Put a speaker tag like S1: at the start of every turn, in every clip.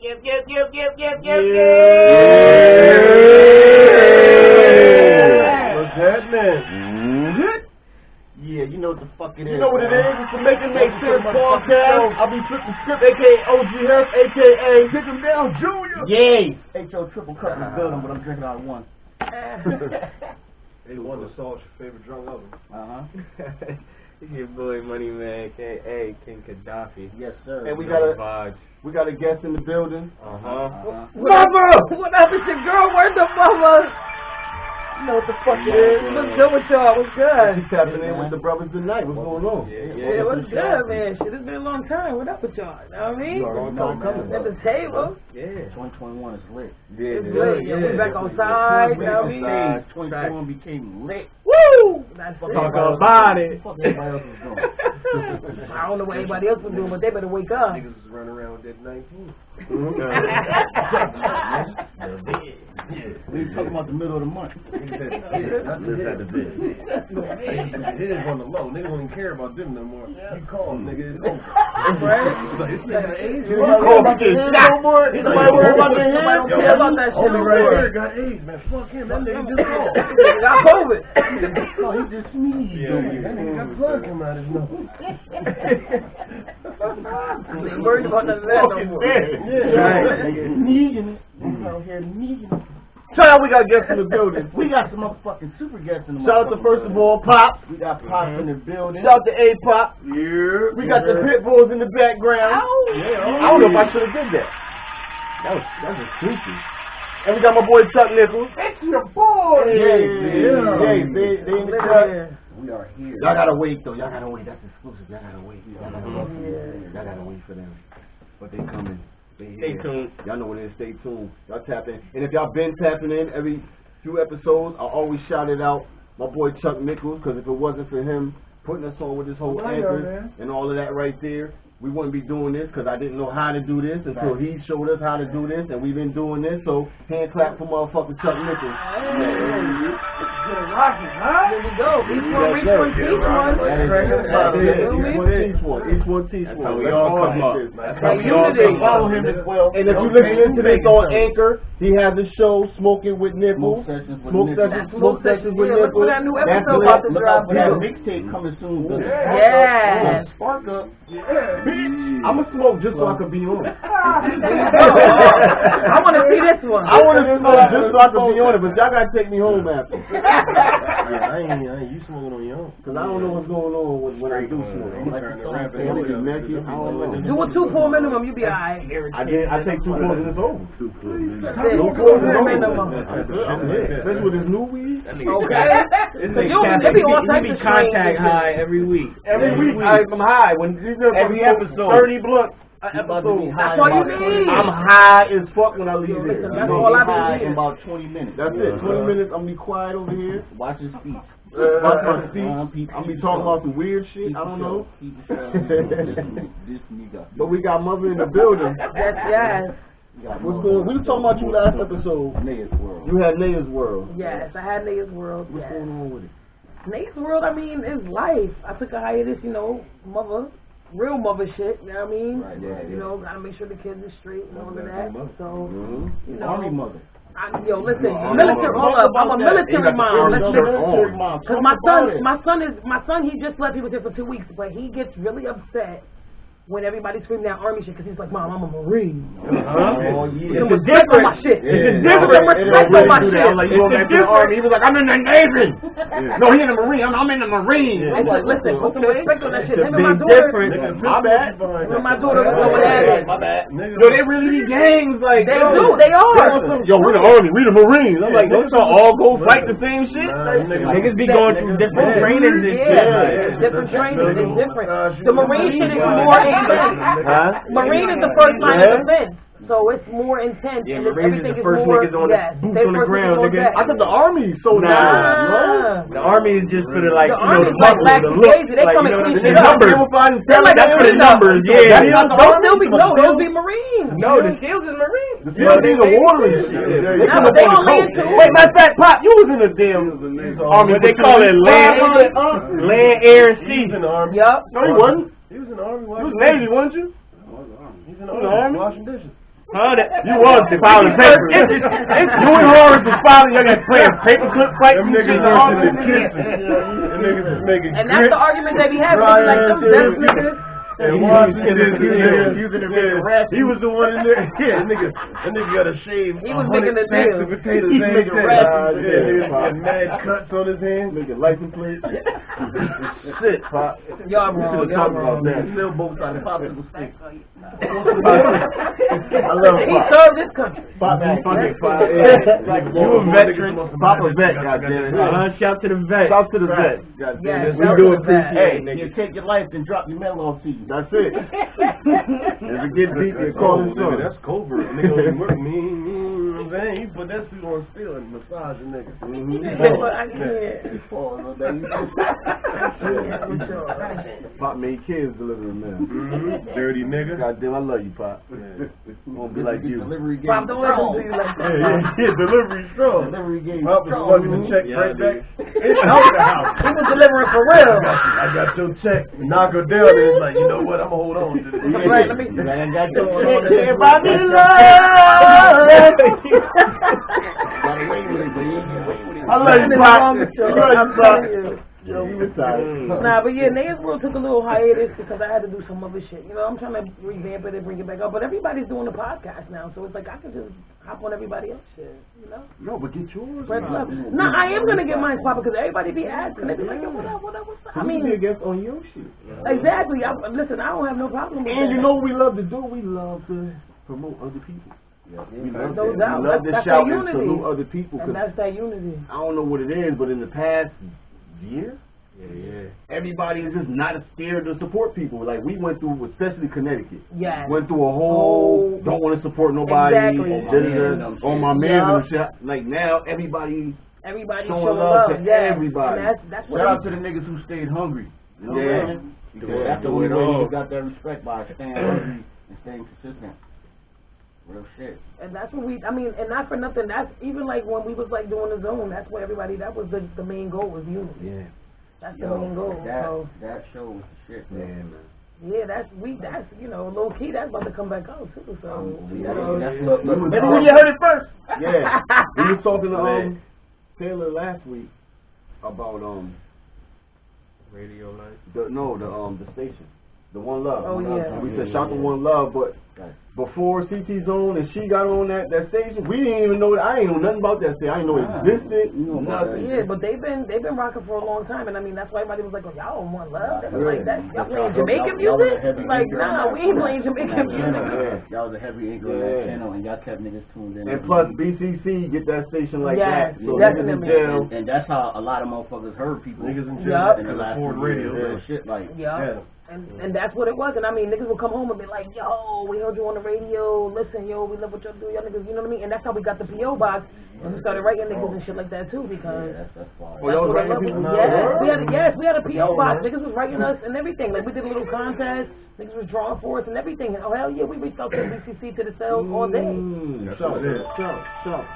S1: What's happening? Yeah, you know what the fuck it is.
S2: You know what it is? It's the Make It Make Sense podcast. I'll be flipping script, aka OG Hef, aka Pick 'em Down Junior.
S1: Yay!
S2: H.O. triple cup in the building, but I'm drinking out of one.
S3: Hey, one to salt your favorite drunk oven.
S4: It's your boy Money Man, aka King Gaddafi.
S2: Yes, sir.
S1: And we got a guest in the building.
S4: Mama!
S5: What up? It's your girl. Where's the mama? You know what the fuck it is. What's good with y'all? What's good?
S1: She's tapping in with the brothers tonight. What's going on?
S5: Yeah, what's good, man? Shit, it's been a long time. What up with y'all? You know what I mean?
S1: Long time coming.
S5: At the table.
S4: Yeah.
S2: 2021 is lit.
S5: It's lit. Yeah, we back on side. You know what I mean?
S2: 2021 became lit.
S5: Woo! That's it.
S4: Talk about it.
S2: What the fuck everybody else was doing?
S5: I don't know what anybody else was doing, but they better wake up.
S3: Niggas was running around with that 19.
S2: We talking about the middle of the month.
S3: It is on the low. Niggas don't even care about them no more. You call them, nigga. It's over.
S5: You call me get shot. Nobody worry about the hand. Nobody don't care about that shit.
S3: Homie right here got AIDS, man. Fuck him. That nigga just called.
S5: Got COVID.
S3: Oh, he just sneezed. That nigga got blood coming out of his nose.
S5: I ain't worried about none of that no more.
S2: Sneezing. Out here sneezing.
S1: Shout out, we got guests in the building.
S2: We got some motherfucking super guests in the
S1: Shout out to first of all Pop.
S2: We got Pop in the building.
S1: Shout out to A-Pop.
S2: Yeah.
S1: We got the pit bulls in the background.
S2: Yeah.
S1: I don't know if I should have did that. That was creepy. And we got my boy Chuck Nichols.
S2: It's your boy.
S1: They in the cut.
S2: We are here.
S1: Y'all gotta wait though. Y'all gotta wait. That's exclusive. Y'all gotta wait. Y'all gotta wait for them. But they coming.
S4: Stay tuned.
S1: Y'all know what it is. Stay tuned. Y'all tap in. And if y'all been tapping in every few episodes, I always shout it out. My boy Chuck Nichols, because if it wasn't for him putting us on with this whole anchor and all of that right there, we wouldn't be doing this, because I didn't know how to do this until he showed us how to do this, and we've been doing this. So hand clap for motherfucking Chuck Nichols.
S5: There we go. Each one reach one, teach one.
S1: Each one teach one.
S4: That's how we all come up.
S5: That's how we all come up.
S2: Follow him as well.
S1: And if you listen to this on Anchor, he has a show, Smoking with Nichols. Smoke sessions with
S5: Look for
S1: Nichols.
S5: that new episode about to drop.
S2: That mixtape coming soon.
S5: Yeah.
S2: Spark up.
S1: I'ma smoke just so I could be on it.
S5: I want to see this one.
S1: I want to smoke just so I could be on it, but y'all gotta take me home after.
S3: I ain't you smoking on your own.
S1: Cause I don't know what's going on when I do smoke. I'm be naked. I don't know.
S5: Do a 2 pour minimum, you be alright.
S1: I take 2 pours and it's over. 2 pours
S5: minimum.
S1: Especially with this new weed.
S5: Okay.
S4: It be all types of contact high every week.
S1: Every week I'm high. Every episode 30 blunt.
S5: That's all you need.
S1: I'm high as fuck when I leave here.
S5: That's all I
S2: in about 20 minutes.
S1: That's it. 20 minutes. I'm gonna be quiet over here.
S2: Watch his feet.
S1: Watch my feet. I'm gonna be talking about some weird shit. I don't know. But we got Mother in the building.
S5: Yes.
S1: What's going on? We were talking about you last episode.
S2: Naya's World.
S1: You had Naya's World.
S5: Yes, I had Naya's World.
S1: What's going on with it?
S5: Naya's World, I mean, is life. I took a hiatus, mother. Real mother shit, you know what I mean?
S2: Right, yeah.
S5: You know, gotta make sure the kids are straight and all of that. So, you know.
S2: Army mother.
S5: Listen, military. Hold up, I'm a military mom. Because my son, he just left. He was here for 2 weeks, but he gets really upset when everybody screaming that army shit, because he's like, Mom, I'm a Marine.
S1: Oh, yeah.
S5: Some respect on my shit.
S1: It's
S5: different. Respect on my shit.
S1: I'm like, you go back to the army. He was like, I'm in the Navy. No, he in the Marine. I'm in the Marine.
S5: I said, listen, put some respect on that shit. Him and my daughter.
S1: My bad.
S5: Him and my daughter was going at it.
S1: My bad. Yo, they really be gangs. Like,
S5: they do. They are.
S1: Yo, we the army. We the Marines. I'm like, don't y'all all go fight the same shit?
S4: Niggas be going through different trainings and shit.
S5: Different trainings. It's different. The Marine shit is more intense. Marine is the first line of defense. So it's more intense.
S1: Yeah,
S5: and
S1: Marines
S5: everything
S1: is the first niggas on the boots on the ground, nigga. I thought the Army so
S5: nah.
S4: The Army is just for the
S5: the Army is like
S4: the look.
S5: Crazy. They come and clean shit
S4: up.
S5: They're
S4: like that's for the numbers. Yeah.
S5: They'll be Marines.
S4: No, the SEALs is Marines.
S1: The SEALs be the water and shit. They come up
S5: they
S1: on the
S5: on land
S1: coast.
S5: too.
S1: Wait, matter of fact, Pop, you was in the damn Army.
S4: What they call it, land, air, and sea.
S3: He was in the Army.
S5: Yup.
S1: No, he wasn't.
S3: He was in the Army.
S1: He was Navy, wasn't you?
S3: He was in the Army. Washing dishes.
S2: You was filing papers. You and Horace was filing. Y'all got playing paperclip fights.
S3: Them niggas was Them niggas was making
S5: and that's the argument they be having. Like them deaf niggas.
S3: And Washington he was the one in there. Yeah, that nigga got a shave.
S5: He was making the deal.
S3: Potatoes.
S1: He's making raps.
S3: And mad cuts on his hands.
S1: Making license plates.
S2: Shit, Pop.
S5: Y'all wrong. Y'all wrong.
S1: Still both sides. Popsicle stick.
S2: I love
S5: He
S2: Pop.
S5: served this country.
S2: Pop,
S1: You
S2: a veteran. Pop a vet, goddamn it. Shout to the vet.
S1: Shout to the vet.
S5: Yes,
S2: We do appreciate
S1: Hey,
S2: it,
S1: you
S2: nigga.
S1: take your life and drop your mail off to you. That's it. If it gets deep, you call him son.
S3: That's covert. Nigga don't work me. You know what I'm saying? He put that suit on still and massage a nigga.
S5: But I can't.
S1: Pop made kids delivering mail.
S3: Dirty nigga.
S1: Goddamn, I love you, Pop. Won't be like you.
S6: Delivery game.
S5: Pop, don't listen to you like that.
S3: Delivery strong.
S6: Delivery game.
S3: Pop was fucking the check right back. It's out the house.
S5: He was delivering for real.
S3: I got your check. Knock her down and it's like, you know what? I'm gonna hold on to this.
S5: Right, let me.
S1: I got your
S5: Everybody
S1: I love you, Pop.
S5: I'm telling you.
S1: Yo, we was tired.
S5: Nah, but yeah, Nay's World took a little hiatus because I had to do some other shit. You know, I'm trying to revamp it and bring it back up. But everybody's doing a podcast now, so it's like I can just hop on everybody else's shit, you know?
S1: No, but get yours.
S5: Red Club. No, I am going to get mine popping because everybody be asking. They be like, yo, what up, what's up? I mean,
S1: be a guest on your shit.
S5: Exactly. Listen, I don't have no problem with that.
S1: And you know what we love to do? We love to promote other people. We love
S5: No
S1: that.
S5: doubt.
S1: We love to
S5: That's
S1: shout
S5: that
S1: and
S5: unity.
S1: salute other people.
S5: And that's that unity.
S1: I don't know what it is, but in the past year, everybody is just not scared to support people. Like we went through, especially Connecticut.
S5: Yes.
S1: Went through a whole don't want to support nobody.
S5: Exactly.
S1: On my man and shit. Like now, everybody
S5: Everybody
S1: showing
S5: showing
S1: love
S5: love.
S1: to
S5: Yes.
S1: everybody.
S5: And that's what
S6: Shout out to the niggas who stayed hungry. You know what I'm saying? Because that's the only way you got that respect, by staying hungry and staying consistent. Real shit.
S5: And that's what we, I mean, and not for nothing, that's even like when we was like doing the zone, that's where everybody, that was the main goal was unity.
S1: Yeah.
S5: That's the main goal. So,
S6: That show was the shit, bro.
S1: Yeah, man.
S5: yeah, that's, you know, low key, that's about to come back out too. So, you know.
S2: Maybe when you heard it first.
S1: Yeah. We was talking to Taylor last week about
S4: Radio Life.
S1: the station. The One Love.
S5: Oh, yeah.
S1: We said shout to One Love, but before CT Zone and she got on that station, we didn't even know. I ain't know nothing about that station. I didn't know it existed. Nothing.
S5: Yeah, but they've been rocking for a long time, and I mean that's why everybody was like, "Oh, y'all don't want love." They was like, "That y'all playing Jamaican music?" Like, nah, we ain't playing Jamaican music.
S6: Y'all was a heavy anchor on that channel, and y'all kept niggas tuned in.
S1: And plus BCC get that station like
S5: Yes,
S1: that. So
S5: definitely.
S6: And that's how a lot of motherfuckers heard people.
S3: Niggas in
S5: Yup.
S3: jail
S6: in the
S3: can
S6: last
S3: afford
S6: few years,
S3: radio.
S6: real shit like.
S5: Yeah. And that's what it was. And I mean, niggas would come home and be like, "Yo, we heard you on the radio. Listen, yo, we love what y'all do, y'all niggas." You know what I mean? And that's how we got the PO box, and we started writing niggas and shit like that too, because.
S6: Yeah, that's fine.
S1: Oh, y'all was
S5: That's
S1: writing
S5: what
S1: people?
S5: we had a PO box. Niggas was writing us and everything. Like we did a little contest. Niggas was drawing for us and everything. And oh hell yeah, we reached out to the BCC to the cells all day.
S3: That's what it is. That's what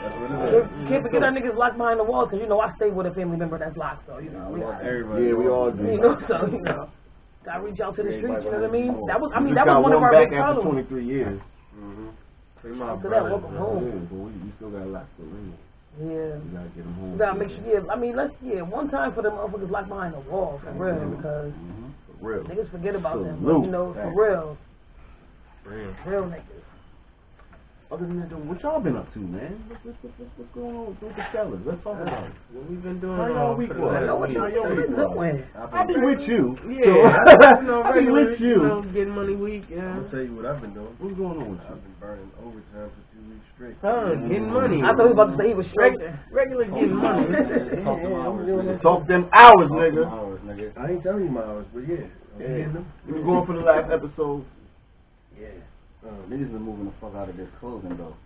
S3: it is.
S5: Can't forget our niggas locked behind the walls, because you know I stay with a family member that's locked, so you know.
S3: Everybody.
S1: Yeah, we all do.
S5: You know, so you know. Gotta reach out to the streets, you know what I mean? That was
S1: We
S5: that
S1: just
S5: was one
S1: got
S5: of our
S1: back
S5: big
S1: after
S5: problems.
S1: 23 years.
S5: After that, welcome home.
S1: Yeah, but we still got a lot to learn.
S5: Yeah.
S1: We gotta get them home.
S5: We gotta make sure, I mean, one time for them motherfuckers locked behind the wall, for real, because
S1: For real.
S5: niggas forget about them,
S1: Salute.
S5: you know, for real. Real niggas.
S1: Other than that, though, what y'all been up to, man? What's going on with the fellas? Let's talk about it.
S4: What we've been doing
S1: How y'all week was?
S5: I know what y'all been doing.
S1: I be with you.
S4: Yeah,
S1: I be with you.
S4: Getting money week,
S3: I'll tell you what I've been doing.
S1: What's going on with you?
S3: I've been burning overtime for 2 weeks straight.
S4: Getting money.
S5: I thought he was about to say he was straight.
S4: Regular getting money.
S1: Talk them hours, nigga.
S3: I ain't telling you my hours, but yeah. I'm getting them.
S1: We was going for the last episode.
S3: Yeah.
S6: Niggas been moving the fuck out of this clothing though.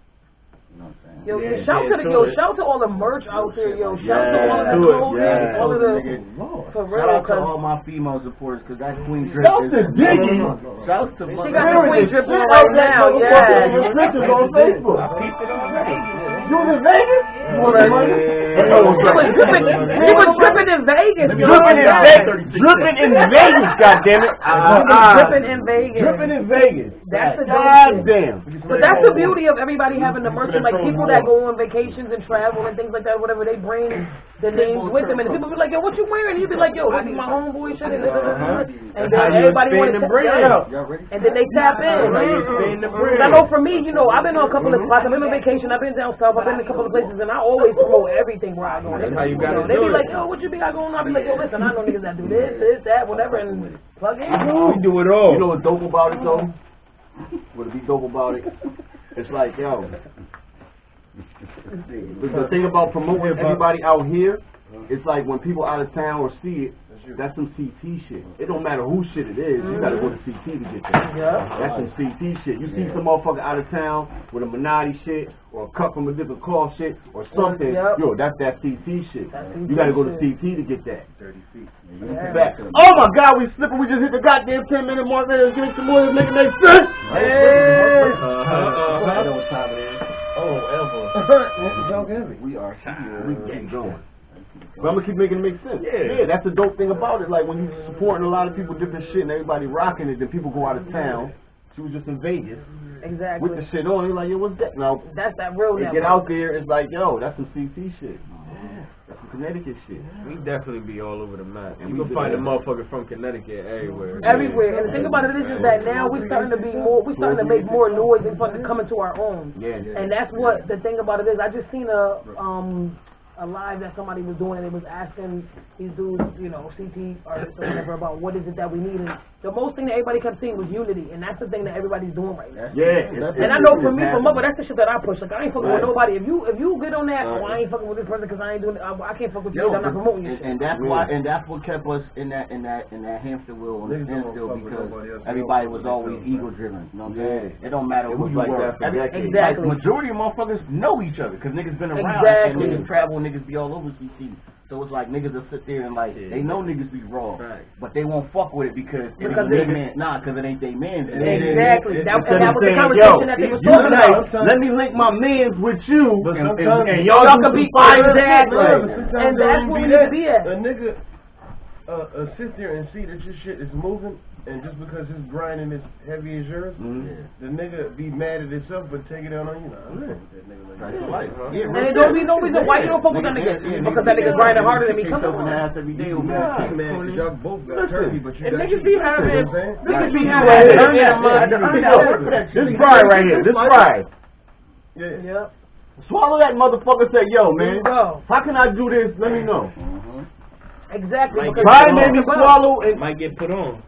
S6: You know what I'm saying?
S5: Yo,
S1: Yeah,
S5: shout to all the merch out there, yo. Shout to all of the
S1: do it,
S5: clothing, all of the, for
S6: Shout out to
S5: real,
S6: all my female supporters, cause that Queen Drip
S1: Shout
S6: is
S1: to Diggy.
S6: Shout to
S5: she got the queen drip on right now, yeah.
S1: Pictures on Facebook.
S6: I peeped it already.
S1: You was in Vegas? You was in Vegas?
S5: He was dripping in Vegas.
S2: Dripping in Vegas, goddammit.
S5: Dripping in Vegas.
S2: Dripping in Vegas.
S5: That's the
S2: goddamn.
S5: But that's the beauty of everybody having the merchant. Like people that go on vacations and travel and things like that, whatever, they bring the names with them. And people be like, yo, what you wearing? He'd be like, yo, this is my homeboy shit. And then everybody wants to tap in. And then they tap in. I know for me, you know, I've been on a couple of spots. I've been on vacation. I've been down south. I've been in a couple of places. And I always promote everything where I go.
S4: That's how you got to
S5: They
S4: do
S5: be
S4: it.
S5: like, yo, what you be got going on? I be like, yo, listen, I know niggas that do this, that, whatever, and plug in.
S2: We do it all.
S1: You know what's dope about it though? What'd be dope about it? It's like, yo, the thing about promoting everybody out here, it's like when people out of town or see it, that's some CT shit. It don't matter who shit it is, you gotta go to CT to get that. That's some CT shit. You see some motherfucker out of town with a Minati shit, or a cut from a different call shit, or something, yo, that's that CT shit. You gotta go to CT to get that. 30 feet.
S2: Back. Oh my God, we slipping. We just hit the goddamn 10-minute mark. Let's give it some more. Let's make it make sense.
S1: We are here. We keep going. But I'm gonna keep making it make sense. Yeah, that's the dope thing about it. Like when you supporting a lot of people, different shit, and everybody rocking it, then people go out of town. She was just in Vegas.
S5: Exactly.
S1: With the shit on, you're like, yo, what's that? Now,
S5: that's that real.
S1: They get out there, it's like, yo, that's some CT shit. That's some Connecticut shit.
S4: We definitely be all over the map. And you can find a motherfucker from Connecticut everywhere.
S5: Everywhere. And the thing about it is that now we're starting to be more, we're starting to make more noise and fucking coming to our own. And that's what the thing about it is. I just seen a live that somebody was doing, and it was asking these dudes, you know, CT artists or whatever, about what is it that we need. And the most thing that everybody kept seeing was unity, and that's the thing that everybody's doing right now. And I know for me, for Muva, that's the shit that I push. Like I ain't fucking with nobody. If you get on that, I ain't fucking with this person because I ain't doing it. I can't fuck with you. I'm not promoting you.
S6: And that's why, and that's what kept us in that hamster wheel on the standstill, because everybody was always ego driven. You know what I'm saying? It don't matter who you were.
S5: Exactly.
S6: Majority of motherfuckers know each other because niggas been around and niggas travel. Niggas be all over CC. So it's like niggas will sit there and like they know niggas be raw, but they won't fuck with it because it ain't their man. Nah, because it ain't their man.
S5: Exactly. That was the conversation that they was talking about.
S2: Let me link my mans with you, and
S5: y'all can be fine. Exactly. And that's where we need to be at.
S3: A nigga sit there and see that your shit is moving, and just because his grinding is heavy as yours, the nigga be mad at himself but take it out on you.
S5: And it don't be no reason why you don't fuck with that nigga, because that nigga grinding harder than me. Come on.
S6: Every day,
S3: y'all both got turkey, but you got
S2: niggas be having
S3: this
S2: pride right here. This pride.
S3: Yeah.
S1: Swallow that motherfucker. Say, yo, man, how can I do this? Let me know.
S5: Exactly.
S1: Pride made me swallow and
S4: might get put on.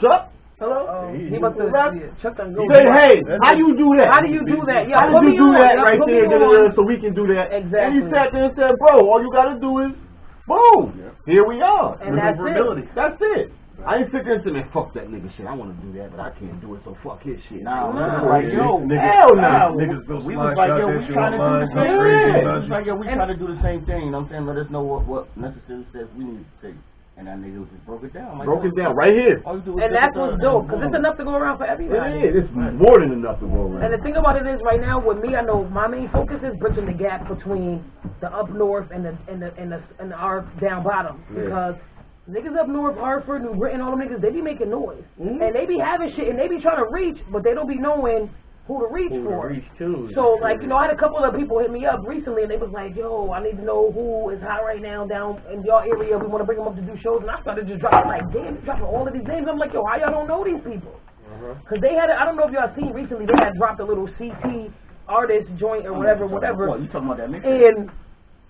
S1: Chuck.
S5: Hello? He about to Chuck done go.
S1: Say, hey, how you do that?
S5: How do you do that? Yeah,
S1: how did you do that right there so we can do that?
S5: Exactly.
S1: And he sat there and said, bro, all you gotta do is, boom, here we are.
S5: And that's it.
S1: That's it. I ain't sit there and say, man, fuck that nigga shit. I want to do that, but I can't do it, so fuck his shit.
S6: Nah,
S1: like, yo, hell no.
S6: We was like, yo, we trying to do the same thing. We was like, yo, we trying to do the same thing. You know what I'm saying? Let us know what necessary steps we need to take. And that nigga just broke it down.
S1: Broke it down right here.
S5: And that's what's dope, because it's enough to go around for everybody.
S1: It is. It's more than enough to go around.
S5: And the thing about it is, right now, with me, I know my main focus is bridging the gap between the up north and our down bottom, because niggas up north, Hartford, New Britain, all them niggas, they be making noise. And they be having shit, and they be trying to reach, but they don't be knowing who to reach for. So, like, you know, I had a couple of people hit me up recently, and they was like, yo, I need to know who is hot right now down in your area. We want to bring them up to do shows. And I started just dropping, like, damn, dropping all of these names. I'm like, yo, how y'all don't know these people? Because they had, I don't know if y'all seen recently, they had dropped a little CT artist joint or whatever.
S6: What, you talking about that mix?
S5: And,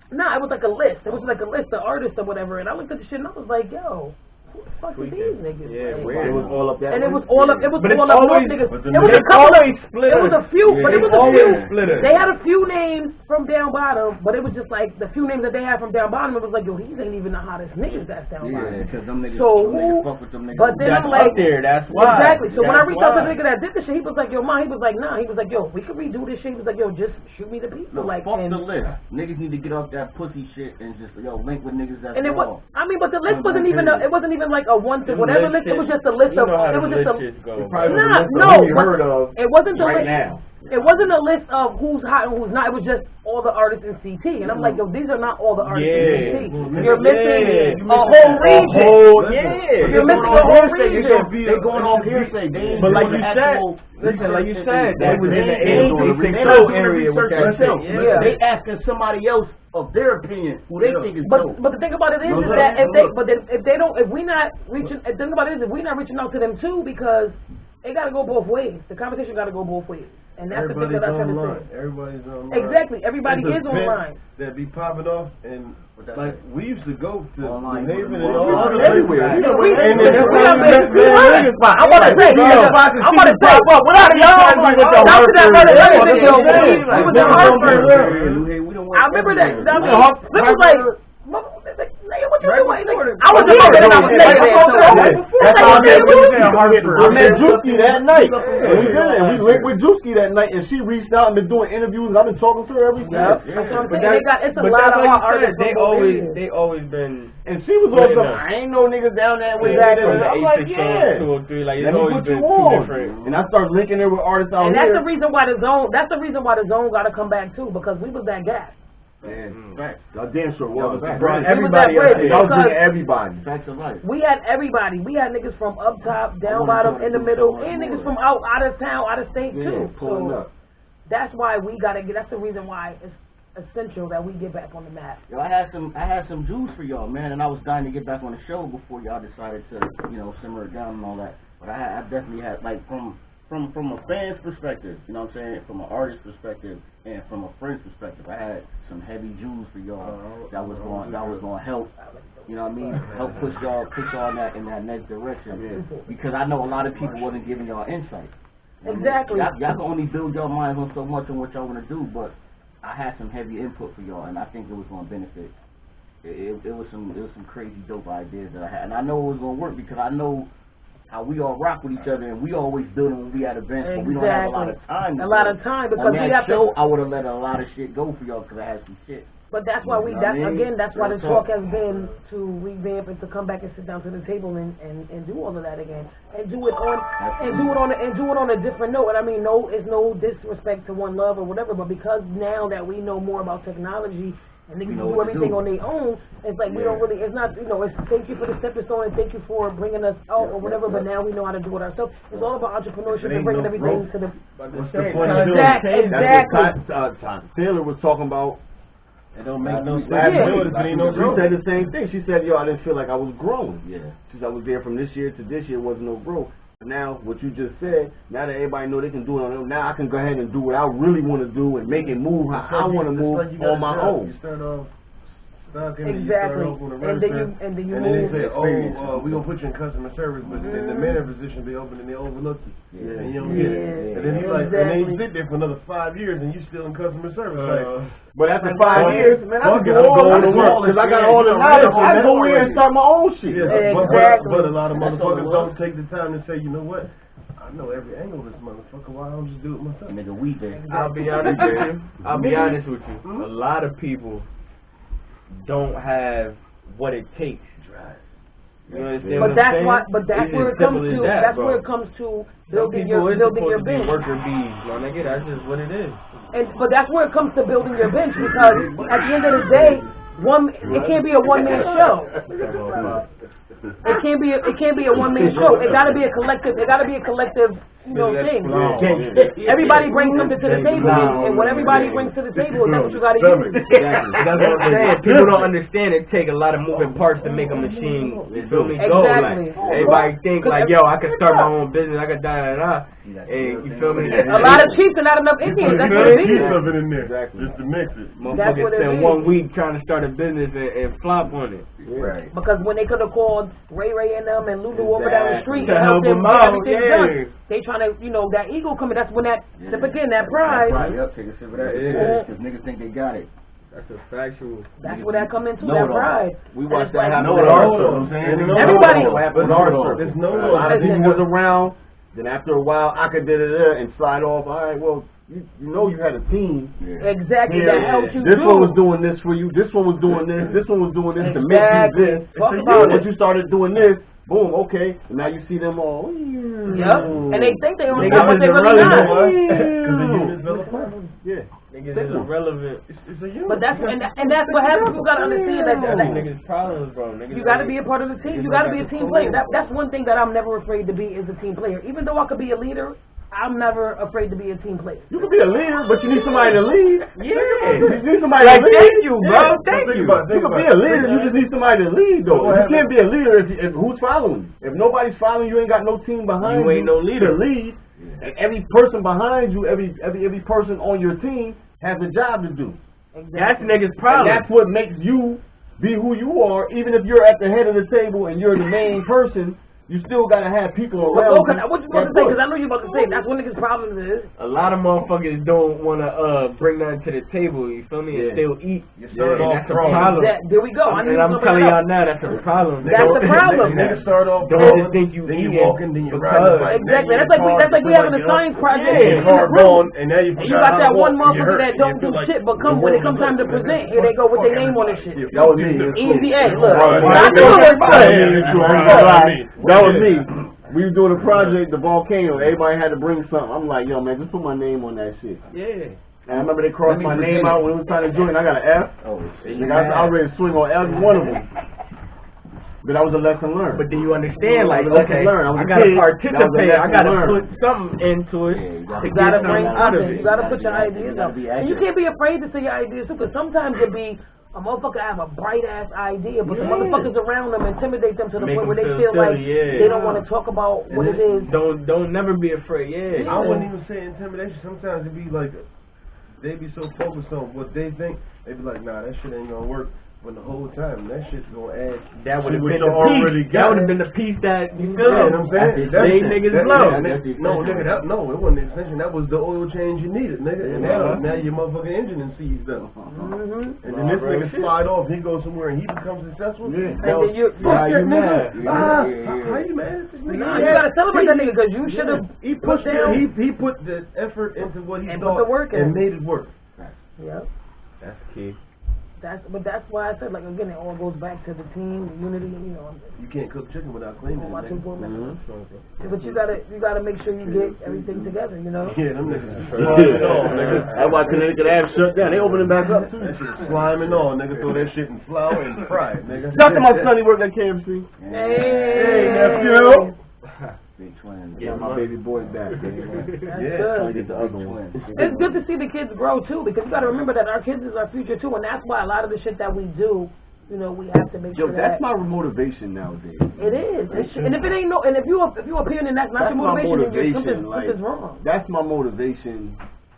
S5: nah, it was like a list. It was like a list of artists or whatever. And I looked at the shit, and I was like, yo, who the fuck are these niggas?
S1: Yeah, it was all up that.
S5: And it was all up. It was all up north niggas. It was a couple. It was a few, but it was a few. They had a few names from down bottom, but it was just like the few names that they had from down bottom. It was like, yo, these ain't even the hottest niggas that's down bottom.
S6: Yeah, because them niggas.
S5: So
S6: fuck with them niggas.
S5: But then I'm like,
S2: there. That's why.
S5: Exactly. So when I reached out to the nigga that did this shit, he was like, yo, man. He was like, nah. He was like, yo, we can redo this shit. He was like, yo, just shoot me the people.
S6: Look,
S5: like,
S6: fuck the list. Niggas need to get off that pussy shit and just link with niggas that's.
S5: And it was. I mean, but the list wasn't even. It wasn't even like a one to whatever list. It was just a list of. It was just a.
S1: It wasn't the list.
S5: It wasn't a list of who's hot and who's not. It was just all the artists in CT. And I'm like, yo, these are not all the artists in CT. You're missing a whole region. You're missing a whole region.
S6: They're going off hearsay.
S2: But like you said, listen, like you said, they was in the area with that shit.
S6: Yeah, they asking somebody else of their opinion who they think is dope.
S5: But the thing about it is that if we're not reaching out to them too, because it got to go both ways. The competition got to go both ways. And that's the thing that I'm trying to say.
S3: Everybody's online.
S5: Exactly. Everybody is online.
S3: That be popping off, and like we used to go to
S6: online.
S3: Haven and
S1: all everywhere.
S5: I'm about to say, what out of y'all? I remember that. It was like, nigga, what you doing? I was just and I was naked.
S1: I met Juicy that night. And we linked with Juicy that night, and she reached out and been doing interviews, and I've been talking to her every day.
S5: It's a lot of our artists.
S4: They always been.
S1: And she was also, I ain't no niggas down that way. I'm like, yeah.
S4: 203, like,
S1: let me put you on. And I started linking her with artists out here.
S5: And that's the reason why the zone. That's the reason why the zone got to come back too, because we was that gap.
S1: Man, y'all damn sure was.
S5: Everybody.
S1: Facts of life.
S5: We had everybody. We had niggas from up top, down bottom, in the middle, and niggas from out of town, out of state too.
S1: Pulling
S5: so
S1: up.
S5: that's why we gotta get. That's the reason why it's essential that we get back on the map.
S6: Yo, I had some juice for y'all, man, and I was dying to get back on the show before y'all decided to, simmer it down and all that. But I definitely had, like, from a fan's perspective, you know what I'm saying, from an artist perspective, and from a friend's perspective, I had some heavy jewels for y'all that was going to help, you know what I mean, help push y'all in that next direction. Because I know a lot of people wasn't giving y'all insight.
S5: Exactly.
S6: Y'all can only build your minds on so much on what y'all want to do, but I had some heavy input for y'all, and I think it was going to benefit. It was some crazy dope ideas that I had, and I know it was going to work because I know how we all rock with each other, and we always building when we at events, but we don't have a lot of time.
S5: Because
S6: we have show, I would have let a lot of shit go for y'all because I had some shit.
S5: But that's why that's why the talk has been to revamp and to come back and sit down to the table and do all of that again, and do it on a different note. And I mean, it's no disrespect to One Love or whatever, but because now that we know more about technology and niggas do everything on their own, it's like we don't really, it's not, it's thank you for the stepping stone and thank you for bringing us out or whatever, but now we know how to do it ourselves. It's all about entrepreneurship and bringing everything to the... Exactly.
S1: Taylor was talking about...
S3: It don't make no sense.
S1: She said the same thing. She said, yo, I didn't feel like I was growing. Yeah. She said I was there from this year to this year, wasn't no growth. Now, what you just said, now that everybody know they can do it on their own, now I can go ahead and do what I really want to do and make it move how I want to move on my own.
S3: You start off stuck and
S5: exactly.
S3: And then they say, we gonna put you in customer service, but then the manager position be open and they overlook you. Yeah. And you don't get it. And then you and then you sit there for another 5 years and you still in customer service.
S1: But after 5 years, man, I can go all the work because I got all the knowledge. I go in and start my own shit.
S3: Yeah,
S5: exactly.
S3: But a lot of motherfuckers don't take the time to say, you know what? I know every angle of this motherfucker. Why don't I just do it myself?
S6: Nigga, we there.
S4: I'll be honest with you. I'll be honest with you. A lot of people don't have what it takes. You understand
S5: but that's why. But that's where it comes to. That's where it comes to building your bench.
S4: Worker bees, my nigga. That's just what it is.
S5: But that's where it comes to building your bench, because at the end of the day, it can't be a one-man show. It can't be a one-man show. It gotta be a collective. Thing. Everybody brings something to the table, and what everybody brings to the table, that's what you gotta use.
S4: That's what I'm saying. People don't understand it take a lot of moving parts to make a machine. You feel me? Go. Like, everybody think like, yo, I can start my own business. I can da. Hey, you feel me?
S5: A lot of chiefs and not enough Indians. That's what it is.
S3: Keep in there. Just to mix it.
S4: Motherfuckers spend 1 week trying to start a business and flop on it.
S1: Right.
S5: Because when they could have called Ray and them and Lulu over down the street
S4: to help them out,
S5: they trying to, that ego coming. That's when that pride.
S6: Yep, take a sip of that. Because niggas think they got it.
S4: That's a factual.
S5: That's where that come into, that pride.
S1: We watched that happen with our circle.
S5: Everybody.
S1: With our circle. A lot of people was around. Then after a while, I could and slide off. All right, well, you had a team.
S5: Yeah. Exactly, that helped you.
S1: This one was doing this for you. This one was doing this. This one was doing this to make you this. But you started doing this. Boom, okay. And now you see them all.
S5: Yep. And they think they on
S4: Niggas
S5: top, but they really not.
S3: Because the units fell apart.
S1: Yeah.
S4: Niggas is irrelevant.
S3: It's a unit.
S5: But that's what happens. You gotta understand that.
S4: Niggas problems, bro. Niggas
S5: You gotta be a part of the team. You gotta be a team player. That's one thing that I'm never afraid to be is a team player. Even though I could be a leader, I'm never afraid to be a team player.
S1: You can be a leader, but you need somebody to lead.
S4: Yeah.
S1: You need somebody
S4: Like,
S1: to lead.
S4: thank you, bro. Thank you.
S1: You can be a leader, you just need somebody to lead, though. You can't be a leader if who's following you. If nobody's following you, ain't got no team behind you.
S4: You ain't no leader.
S1: To lead. And every person behind you, every person on your team has a job to do.
S5: Exactly.
S4: That's niggas' problem.
S1: And that's what makes you be who you are. Even if you're at the head of the table and you're the main person, you still gotta have people around you.
S5: What you about to say? Because I know you about to say that's what niggas' problem is.
S4: A lot of motherfuckers don't wanna bring nothing to the table. You feel me? And still eat.
S3: You start off
S4: that's a problem.
S5: There we go.
S4: And I'm telling y'all now, that's a problem.
S5: That's the problem.
S3: Niggas start off
S4: Don't just think you
S3: then you
S4: eating
S3: walking, then you riding.
S5: Exactly. That's like we having a science project.
S3: Yeah, hard going, and now you
S5: got that one motherfucker that don't do shit, but when it comes time to present, here they go with their name on this shit.
S1: That was me.
S5: Easy A. Look.
S1: That was me. We were doing a project, the volcano. Everybody had to bring something. I'm like, yo, man, just put my name on that shit.
S4: Yeah.
S1: And I remember they crossed my name out when it was time to join. I got an F.
S6: Oh, shit.
S1: I was ready to swing on every one of them. But that was a lesson learned.
S4: But do you understand? Like, okay,
S1: I
S4: gotta participate. I gotta put something into it.
S5: You gotta bring out of it. You gotta put your ideas out. And you can't be afraid to say your ideas too, because sometimes it be a motherfucker have a bright ass idea, but the motherfuckers around them intimidate them to the point where they feel like they don't want to talk about what it is.
S4: Don't never be afraid. Yeah.
S3: I wouldn't even say intimidation. Sometimes it be like they be so focused on what they think, they be like, nah, that shit ain't gonna work. When the whole time that shit's gonna add.
S4: That would have
S3: what
S4: been
S3: you
S4: the
S3: already
S4: piece.
S3: got.
S4: That would have been the piece that you feel.
S3: Yeah, you know what I'm saying?
S4: They niggas blow.
S3: No, nigga, no, it wasn't the extension. That was the oil change you needed, nigga. And now your motherfucking engine and seized up. And then this nigga slide off. He goes somewhere and he becomes successful.
S1: Yeah.
S5: And then you
S1: mad?
S3: How you mad?
S5: Nah, you gotta celebrate that nigga because you should have.
S3: He pushed down. He put the effort into what he thought
S5: put the work in.
S3: and made it work.
S5: Yep.
S4: That's key.
S5: That's why I said, like, again, it all goes back to the team, the unity, you know.
S3: You can't cook chicken without cleaning it.
S5: But you gotta make sure you get everything together, you know.
S3: Yeah, them niggas is
S1: That's why Connecticut Ave shut down. They opening back up too.
S3: That shit slime and all, nigga. Throw that shit in flour and fry it, nigga.
S1: Shout out to my son, he worked at KFC.
S5: Hey,
S1: nephew.
S6: Big twins.
S1: Get my baby boy back, man.
S5: That's
S1: Get the other one.
S5: It's good to see the kids grow too, because you got to remember that our kids is our future too, and that's why a lot of the shit that we do, you know, we have to make sure
S1: that's my motivation nowadays.
S5: It is, and if it ain't if you appearing and that's not your motivation, then something's wrong.
S1: That's my motivation,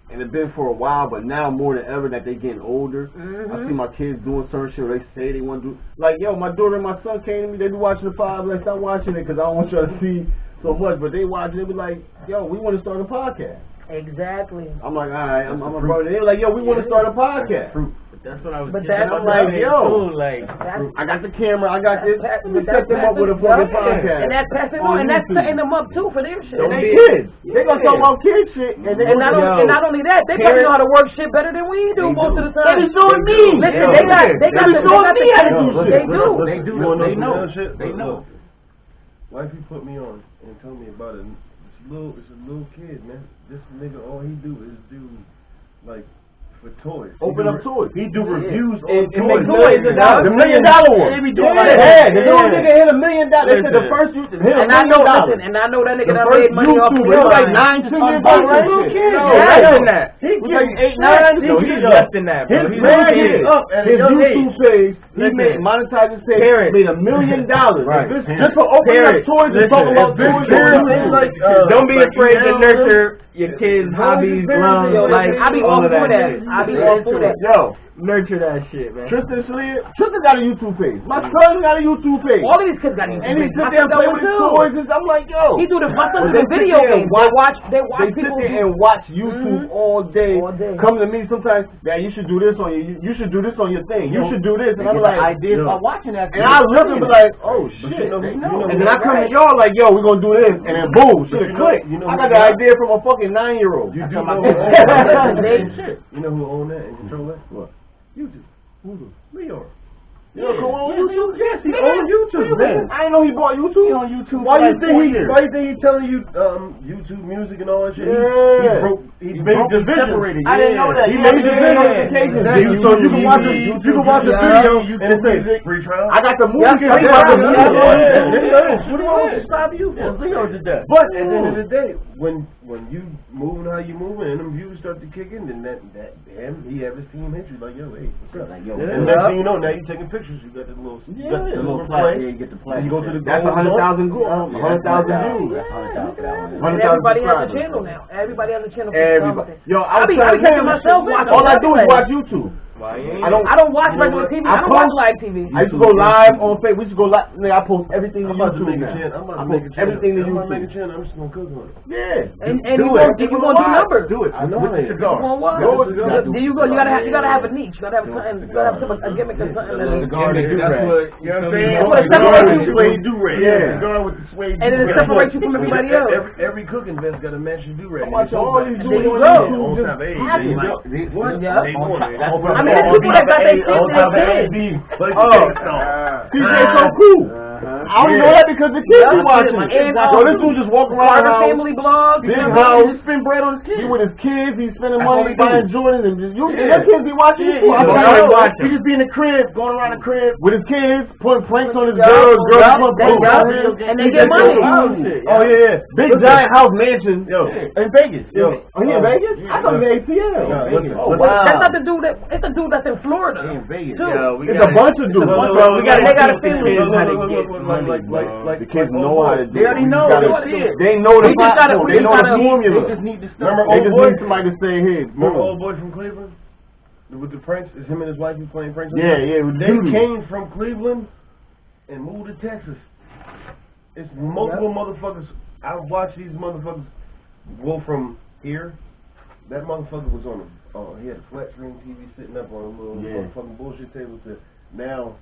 S1: and it's been for a while, but now more than ever that they getting older, I see my kids doing certain shit. They say they want to do, like, yo, my daughter and my son came to me. They be watching the pod. Like, stop watching it because I don't want y'all to see so much, but they watch it, they be like, yo, we want to start a podcast.
S5: Exactly.
S1: I'm like, all right, I'm a brother. They like, yo, we want to start a podcast.
S4: That's what I was.
S5: But that's
S1: I'm like, yo,
S4: like,
S1: I got the camera, I got this. We set them up with a fucking podcast.
S5: And that's passing on, and that's setting them up too for their shit.
S1: And they kids. They gonna talk about kid shit. And
S5: not only that, they probably know how to work shit better than we do most of the time.
S1: They showing me.
S5: Listen, they got me how to do shit. They do.
S3: They know. They know. Wifey put me on and told me about it. It's a little kid, man. This nigga, all he do is do like for toys.
S1: Open up toys.
S3: He do reviews on toys.
S1: The $1 million one. They be doing like that. The little nigga hit $1 million. They said the first you hit $1 million.
S5: And I know that nigga that made money off of
S1: it. Like 9, 10 years old, right?
S4: less than that.
S1: He like 8, 9.
S4: No, he's less than that, bro.
S1: His YouTube page, he made monetize his page, made $1 million. Just for opening up toys and talking about toys.
S4: Don't be afraid to nurture your kids' hobbies, love, like
S5: I be all for that. I be all for that.
S1: Yo,
S4: nurture that shit, man.
S1: Tristan got a YouTube page. My son got a YouTube page.
S5: All of these kids got a YouTube page.
S1: And he sit there and play with his toys. And I'm like, yo.
S5: My son do the video games. They watch
S1: people.
S5: They
S1: sit there and watch YouTube all day. Come to me sometimes, man, you should do this on you should do this on your thing. You should do this. And I'm like,
S6: ideas by watching that.
S1: And I look and be like, oh shit. And then I come to y'all like, yo, we're gonna do this. And then boom, shit click. I got the idea from a fucking 9-year-old.
S3: You know who own that and control that? What? YouTube. New York. You know, come on YouTube? Yes, he's on YouTube, man.
S1: I didn't know he bought YouTube.
S6: He on YouTube.
S3: Why you think he telling you YouTube music and all that shit?
S1: Yeah.
S3: He made separated.
S1: I didn't know that.
S3: He made notifications. So you can watch a video and it says free trial.
S1: I got the movie.
S3: What do you want to stop you for? But at the end of the day, when you moving how you moving and them views start to kick in, then that damn he ever seen hit you like, yo, hey, what's up? And next thing you know, now you taking pictures. You got the little
S6: flag. Yeah, you get the flag.
S3: You go to the
S1: that's 100,000 views. 100,000 views.
S5: Everybody has a channel now. Everybody has a channel.
S1: Everybody. Yo, I be
S5: checking myself.
S1: All I do is watch YouTube. I don't watch regular TV. I don't watch live TV. I used to go live on Facebook. We used to go live. I post everything to YouTube now.
S3: I'm about to make a channel.
S1: Everything to YouTube.
S3: I'm about to make a channel. I'm just gonna cook on it.
S1: Yeah.
S5: And you gonna do numbers.
S1: Do it.
S3: I know
S1: with the
S3: it.
S1: cigar.
S5: Then you gotta have a niche. You gotta have something. You gotta have a gimmick or something.
S1: That's what you know what I'm saying.
S3: Suede do-rag. Yeah. Cigar with the suede.
S5: And then it separates you from everybody else.
S3: Every cooking vest got a matching do-rag.
S1: I'm watching all these
S5: dudes
S1: on
S5: YouTube.
S1: What?
S5: Yeah. I mean, there's people that got their kids.
S1: CJ's so cool. I only know that because the kids be watching it. Yo, this dude just walking around the house.
S5: Family blog.
S1: Big house. He spend bread on his kids. He with his kids. He's spending money buying Jordans and just your kids be watching it too. He just be in the crib, going around the crib with his kids, putting pranks on his girls. Girls putting pranks on him,
S5: and they get money.
S1: Oh yeah, big giant house mansion. Yo, in Vegas. Yo, he in Vegas? I thought he in ATL.
S5: That's not the dude that. It's the dude that's in Florida.
S6: In Vegas.
S1: It's a bunch of dudes.
S5: They got a family.
S1: The kids know how to do it.
S5: They already know.
S1: They know the platform. They know the formula.
S6: They just need to start.
S1: They just need somebody to stay here.
S3: Remember old boy from Cleveland? With the pranks? Is him and his wife who playing pranks?
S1: Yeah.
S3: They came from Cleveland and moved to Texas. It's multiple motherfuckers. I've watched these motherfuckers go from here. That motherfucker was on he had a flat screen TV sitting up on a little motherfucking bullshit table to now.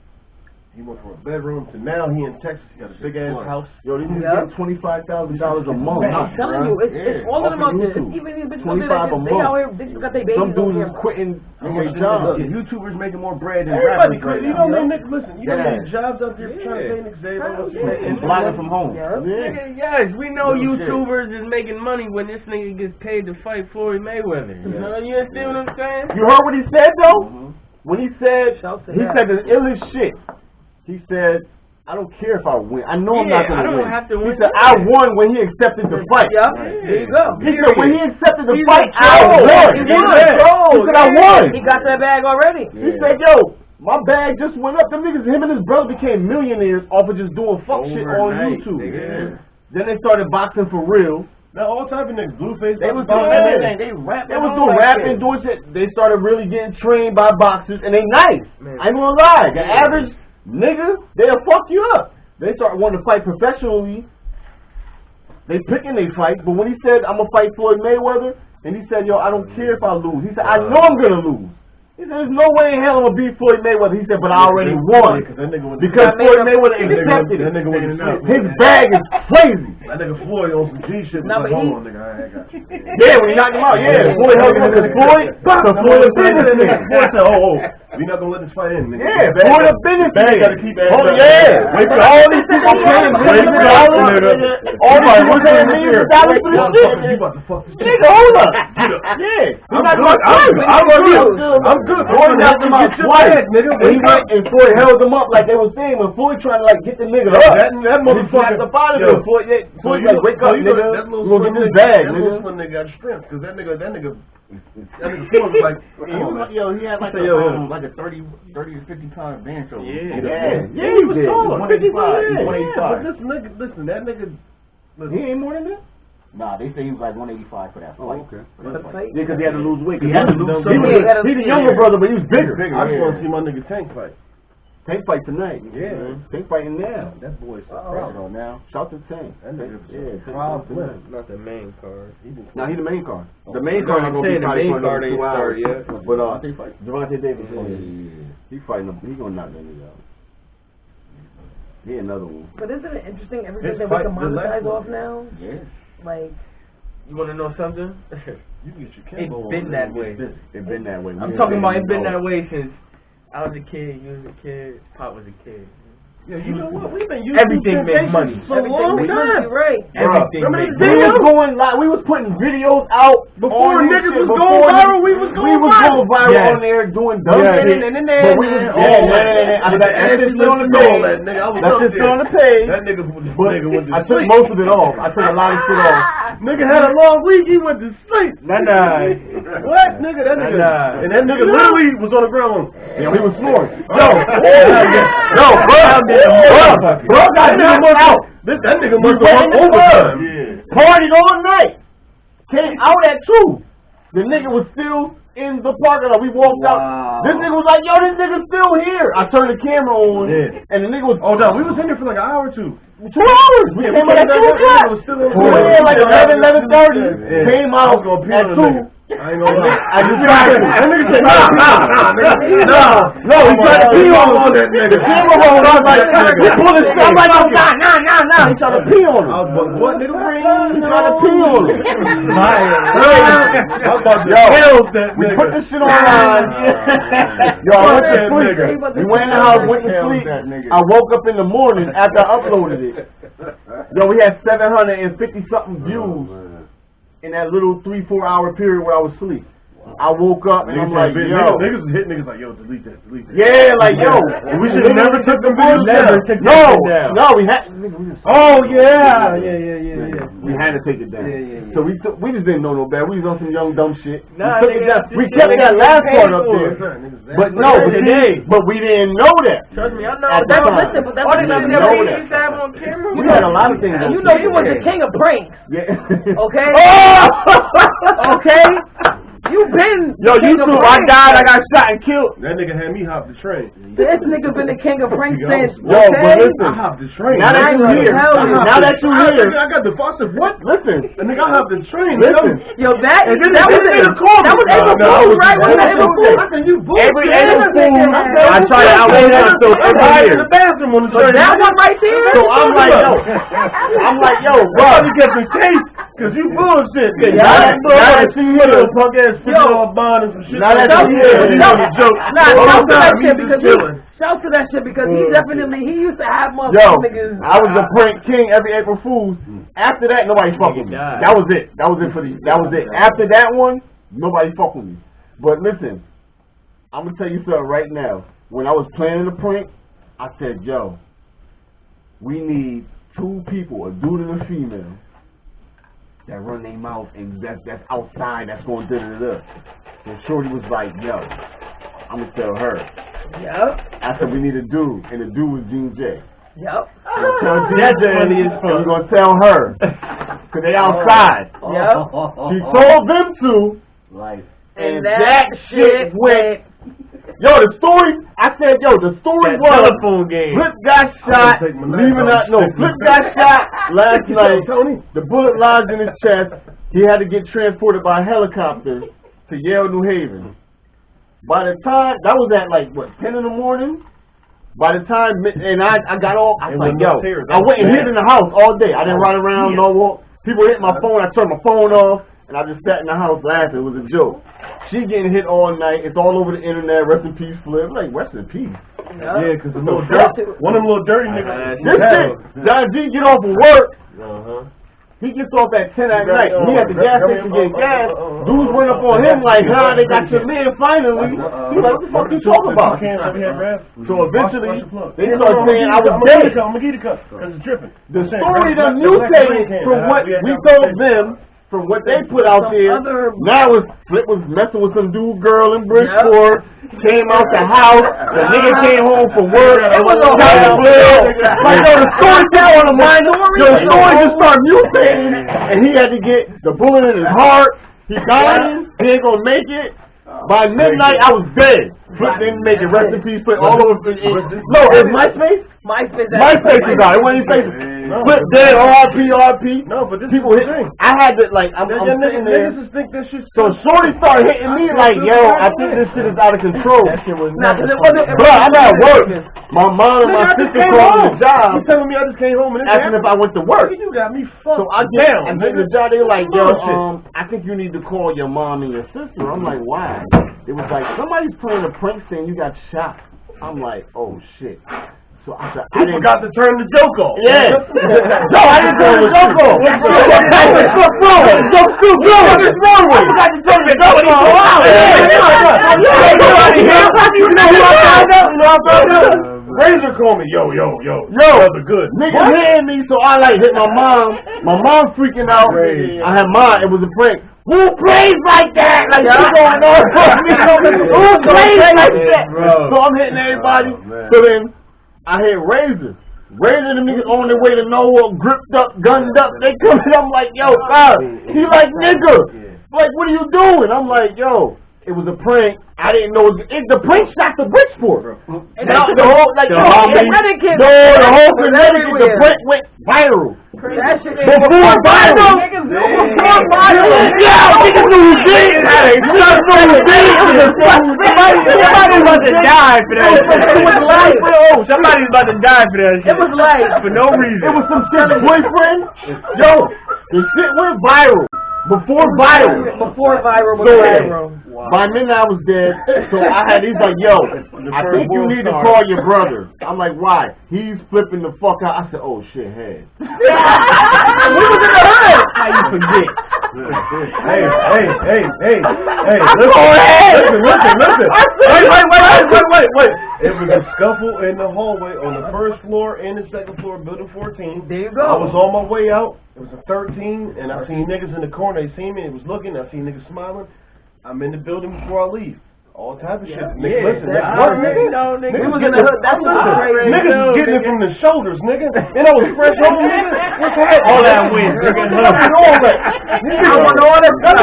S3: He went from a bedroom to now he in Texas. He got a big ass house.
S1: Yo, these niggas getting $25,000 a month.
S5: I'm telling you, it's all of them out there. Even these bitches out there, they out here, they got their babies.
S1: Some dudes is quitting their jobs.
S6: YouTubers making more bread than
S3: everybody
S6: rappers.
S3: You know, man, listen, you know how many jobs out there trying to pay niggas
S6: and blogging from home.
S4: Yes, we know YouTubers is making money when this nigga gets paid to fight Floyd Mayweather. You understand what I'm saying?
S1: You heard what he said though? When he said the illest shit. He said, I don't care if I win. I know I'm not going to win.
S4: Have to win.
S1: He said, I won when he accepted the fight.
S5: Yeah, there you go.
S1: He said, when he accepted the fight, I won. He said, I won.
S5: He got that bag already.
S1: He said, yo, my bag just went up. Them niggas, him and his brother became millionaires off of just doing fuck shit on YouTube. Then they started boxing for real.
S3: Now all type of niggas, Blueface,
S1: they was doing rapping, doing shit. They started really getting trained by boxers, and they nice. I ain't gonna lie. The average nigga, they'll fuck you up. They start wanting to fight professionally. They picking they fight, but when he said, I'm gonna fight Floyd Mayweather, and he said, yo, I don't care if I lose. He said, I know I'm gonna lose. He said, there's no way in hell I'm gonna beat Floyd Mayweather. He said, but I already won. Because Floyd Mayweather accepted it. His bag is crazy.
S3: That nigga Floyd on some G shit. Hold on, nigga. I got you.
S1: Yeah, when he knocked him out, Floyd held him up because Floyd a business nigga.
S3: Floyd said, we not gonna let this fight in, nigga.
S1: Yeah, Floyd a business nigga.
S3: Gotta keep
S1: wait for all these people paying millions of dollars. All these people paying millions of dollars for this shit.
S3: You about to fuck this shit.
S1: Nigga, hold up. Yeah. I'm good. Floyd knocked him out twice, nigga. When he went and Floyd held him up like they was saying, when Floyd trying to like get the nigga up.
S3: That motherfucker
S1: up out of there. Floyd like, wake up, nigga. You gonna get this bag, nigga.
S3: That little nigga got strength, cause that nigga Floyd was like,
S6: he had like a 30 to 50 pound bench over.
S1: Yeah, he was tall. 185.
S3: But this nigga, listen, that nigga,
S1: he ain't more than that.
S6: Nah, they say he was like 185 for that fight.
S1: Oh, okay. Yeah, because he had to lose weight.
S6: He had to lose some
S1: weight. He's the younger brother, but he was bigger.
S3: I just want to see my nigga Tank fight.
S1: Tank fight tonight.
S3: Yeah.
S1: Tank fighting now.
S3: That boy's
S6: on now.
S1: Shout to Tank.
S3: That nigga
S4: not the main card.
S1: No, he's the main card. The main card ain't gonna be fighting for 2 hours yet. But Javante Davis, he fighting him. He gonna knock that nigga out. He another one.
S5: But isn't it interesting everything that we can monetize off now?
S6: Yeah.
S5: Like,
S4: you want to know something?
S3: You can get your
S4: It's been that way.
S1: It's been that way.
S4: I'm talking about it's been that way since I was a kid, you was a kid, Pop was a kid.
S3: Yeah, you know what? We've been using
S4: everything makes money.
S3: For a long time.
S5: Right.
S4: Everything makes
S1: money. We was going live. We was putting videos out
S3: before niggas was going viral. We was going
S1: viral on there doing dumb shit. But we was that's just still on the page. That's just still on the page.
S3: That nigga went to sleep.
S1: I took most of it off. I took a lot of shit off.
S3: Nigga had a long week. He went to sleep.
S4: Nah.
S3: What, nigga? That nigga. And that nigga literally was on the ground.
S1: Yeah, he was snoring.
S3: Yo, bro, that nigga must out. That nigga must have worked overtime.
S1: Partied all night. Came out at 2. The nigga was still in the parking lot. We walked out. This nigga was like, yo, this nigga's still here. I turned the camera on, and the nigga was...
S3: Oh, no, we was in there for like an hour or 2.
S1: 2 hours. We came out at 2 o'clock. We were in like 11:30. Came out at 2. I ain't gonna lie. That nigga said, nah, nigga. No, he tried to pee on that nigga. Camera rolled. I was like, he pulled his stuff. I'm like, nah. He tried to pee on him. I was like, what, nigga? He tried to pee on him. We put this shit online. Yo, I went to sleep. We went in the house, went to sleep. I woke up in the morning after I uploaded it. Yo, we had 750-something views in that little 3-4 hour period where I was asleep. I woke up and I'm like, yo.
S3: Niggas was hitting niggas like, yo, delete that.
S1: Yeah, like, yo.
S3: We should have never took them videos down.
S1: No, we had.
S3: Oh, yeah.
S1: We had to take it down. So we just didn't know no better. We was on some young dumb shit.
S4: Nah,
S1: we kept that last part up there. But we didn't know that.
S4: Trust me, I know.
S5: Listen, but that's what
S4: you have on camera.
S1: We had a lot of things.
S5: And you know you was the king of pranks.
S1: Yeah.
S5: Okay? Okay? You been
S1: YouTube, I died, I got shot and killed.
S3: That nigga had me hop the train.
S5: This nigga been the king of pranks since.
S1: Yo, but listen,
S3: I hopped the train.
S1: Now that you here,
S3: I got the foster. What?
S1: Listen,
S3: and nigga, I hopped the train.
S1: Listen,
S5: yo, that was April Fool's, right? April Fool's.
S1: Every April Fool's, I try to outweigh myself every year.
S3: In the bathroom on the train.
S5: That one right there.
S1: So I'm like, yo, bro,
S3: you get the case because you bullshit.
S1: Now that you here,
S3: punk ass. Yo, bond and some shit.
S5: Shout to that shit because he used to have motherfuckers niggas.
S1: I was a prank king every April Fool's. After that, nobody fucked with me. That was it. That was it. After that one, nobody fucked with me. But listen, I'm gonna tell you something right now. When I was planning the prank, I said, yo, we need 2 people, a dude and a female, that run their mouth and that's outside, that's going da-da-da-da. And Shorty was like, yo, I'm going to tell her.
S5: Yep.
S1: I said, we need a dude. And the dude was Gene J.
S5: Yep.
S1: Tell Gene J, and we're going to tell her. Because they outside.
S5: Yep.
S1: She told them to.
S6: Life.
S5: And that shit went.
S1: Yo, the story, I said, the story was
S4: telephone game.
S1: Flip got shot, Flip got shot last night. The bullet lodged in his chest. He had to get transported by helicopter to Yale, New Haven. By the time, that was at 10 in the morning. By the time, and I got off, I was like, yo, I went and hid in the house all day. I didn't run around, no walk. People hit my phone, I turned my phone off. And I just sat in the house laughing. It was a joke. She getting hit all night. It's all over the internet. Rest in peace, Flip. Like, rest in peace.
S3: Yeah, because one of them little dirty niggas.
S1: This shit, John G get off of work. He gets off at 10 at night. He at the gas station getting gas. Dudes run up on him like, they got your man finally. He's like, what the fuck you talking about? So eventually, they start saying I was dead.
S3: I'm going to get a cup because it's dripping.
S1: The story done mutated from what we told them. From what they put out there, now Flip was messing with some dude girl in Bridgeport, came out the house, the nigga came home from work, it was a whole deal. Like, the story got on the mind, the story just started mutating, and he had to get the bullet in his heart, he dying, he ain't gonna make it. By midnight, I was dead. Flip didn't make it. Rest in peace, Flip all over. No, it's MySpace? MySpace is out. It wasn't Facebook. Flip dead, RP.
S3: No, but this
S1: people hit. I had to, I'm sitting there. So Shorty started hitting me like, yo, I think this shit is out of control. That shit was bro, I'm at work. My mom and my sister called me the job.
S3: He's telling me I just came home and
S1: asking if I went to work.
S3: You got me fucked.
S1: So I get the job. They like, yo, I think you need to call your mom and your sister. I'm like, why? It was like, somebody's playing a prank saying you got shot. I'm like, oh shit. So I said,
S3: I forgot to turn the joke off.
S1: Yeah. No, I didn't turn the joke off. What's wrong? Joke's too good. What's wrong with you? I forgot to turn the joke off. Wow.
S3: You know who I found out? Razor called me, yo, brother, good.
S1: Nigga hitting me, so I like hit my mom. My mom freaking out. I had mine. It was a prank. Who plays like that? Like, what's going on? Who plays like that? So I'm hitting everybody. So then I hit Razor. Razor, them niggas on their way to nowhere, gripped up, gunned up. They coming. I'm like, yo, he like, nigga. Like, what are you doing? I'm like, yo. It was a prank. I didn't know the prank shot to Bridgeport. And the whole the prank went viral.
S5: That shit
S1: before viral. Yeah, niggas knew who did it.
S4: Somebody's about to die for that.
S5: It was life.
S4: Somebody's about to die for that shit.
S5: It was life
S4: for no reason.
S1: It was some shit's boyfriend. Yo, the shit went viral. Before viral was viral. By midnight I was dead, so I had, he's like, yo, I think you need to call your brother. I'm like, why? He's flipping the fuck out. I said, oh shit, head. We was in the hood. How you forget?
S3: Hey, listen. Wait. It was a scuffle in the hallway on the first floor and the second floor, building 14.
S5: There you go.
S3: I was on my way out. It was a 13, and I seen niggas in the corner. They seen me. It was looking. I seen niggas smiling. I'm in the building before I leave. All type of shit. Nigga, listen, niggas was in the hood. That's crazy. Niggas was getting it from the shoulders, nigga. And I was fresh home, nigga. What's happening?
S4: All that wind, nigga.
S3: I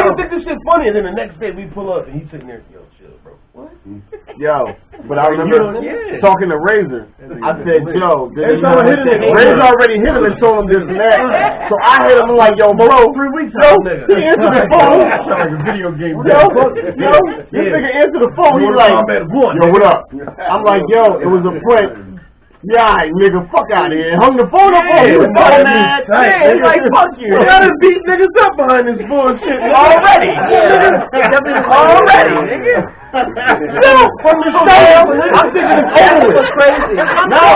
S3: don't think this shit funny. And then the next day we pull up and he's sitting there, yo, chill, bro. What?
S1: Yo, but I remember talking to Razor. I said, yo, Razor already hit him and told him this and that. So I hit him like, yo, bro, 3 weeks ago, he answered the phone.
S3: Like a video game.
S1: This nigga answered the phone. He's like, yo, what up? I'm like, yo, it was a prank. Yeah, alright, nigga, fuck out of here. Hung the phone up on you.
S3: He's like, fuck you. I done beat niggas up behind this bullshit
S4: already.
S3: Already, nigga. Yo, from the show, I'm thinking it's over with.
S5: Crazy.
S3: Now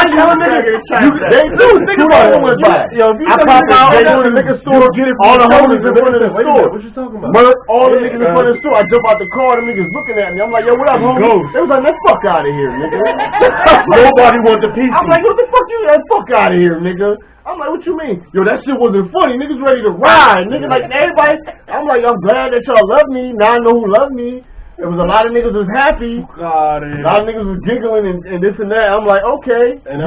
S3: you niggas, they do. Think about it. I popped out in the liquor store, all the homies in front of the store. What you talking about? Murk, all the niggas in front of the store. I jump out the car, the niggas looking at me. I'm like, yo, what up, homie? They was like, let's fuck out of here, nigga. Nobody wants the piece. I'm like, what the fuck you? Let's fuck out of here, nigga. I'm like, what you mean? Yo, that shit wasn't funny. Niggas ready to ride. Nigga, like everybody. I'm like, I'm glad that y'all love me. Now I know who love me. There was a lot of niggas was happy. A lot of niggas was giggling and this and that. I'm like, okay. And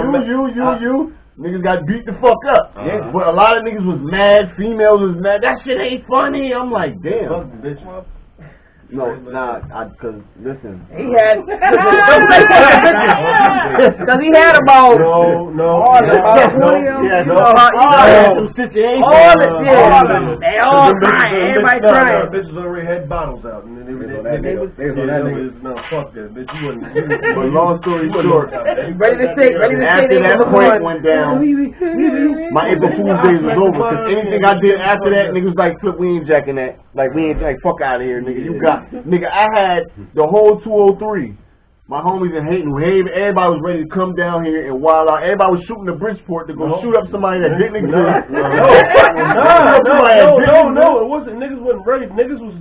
S3: you. Niggas got beat the fuck up. But a lot of niggas was mad. Females was mad. That shit ain't funny. I'm like, damn. No, nah, cause listen.
S5: He had. Cause he had about.
S3: No.
S5: They all crying. Everybody crying.
S3: Bitches already had bottles out, and then they was no, fuck that, bitch. You wasn't.
S1: But long story short,
S5: ready to say.
S1: After that prank went down, my April Fool's Day was over. Cause anything I did after that, niggas like, Flip, we ain't jacking that. Like, we ain't like, fuck out of here, nigga. You got. Nigga, I had the whole 203. My homies in Hayden, everybody was ready to come down here and wild out. Everybody was shooting to Bridgeport to go shoot up somebody that didn't exist. No, it wasn't. Niggas wasn't ready. Niggas was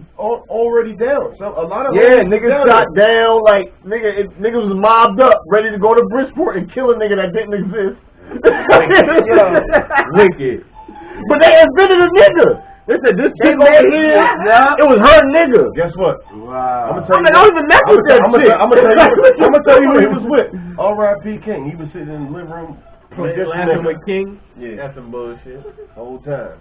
S1: already down. So a lot of niggas shot down. Like niggas was mobbed up, ready to go to Bridgeport and kill a nigga that didn't exist.
S4: Wicked.
S1: But they invented a nigga. They said this chick over here, it was her nigga.
S3: Guess what?
S1: Wow. I'm gonna tell you.
S3: I'm gonna tell you who he was with. R.I.P. King. He was sitting in the living room.
S4: Laughing with King?
S3: Yeah.
S4: That's some bullshit.
S3: Whole time.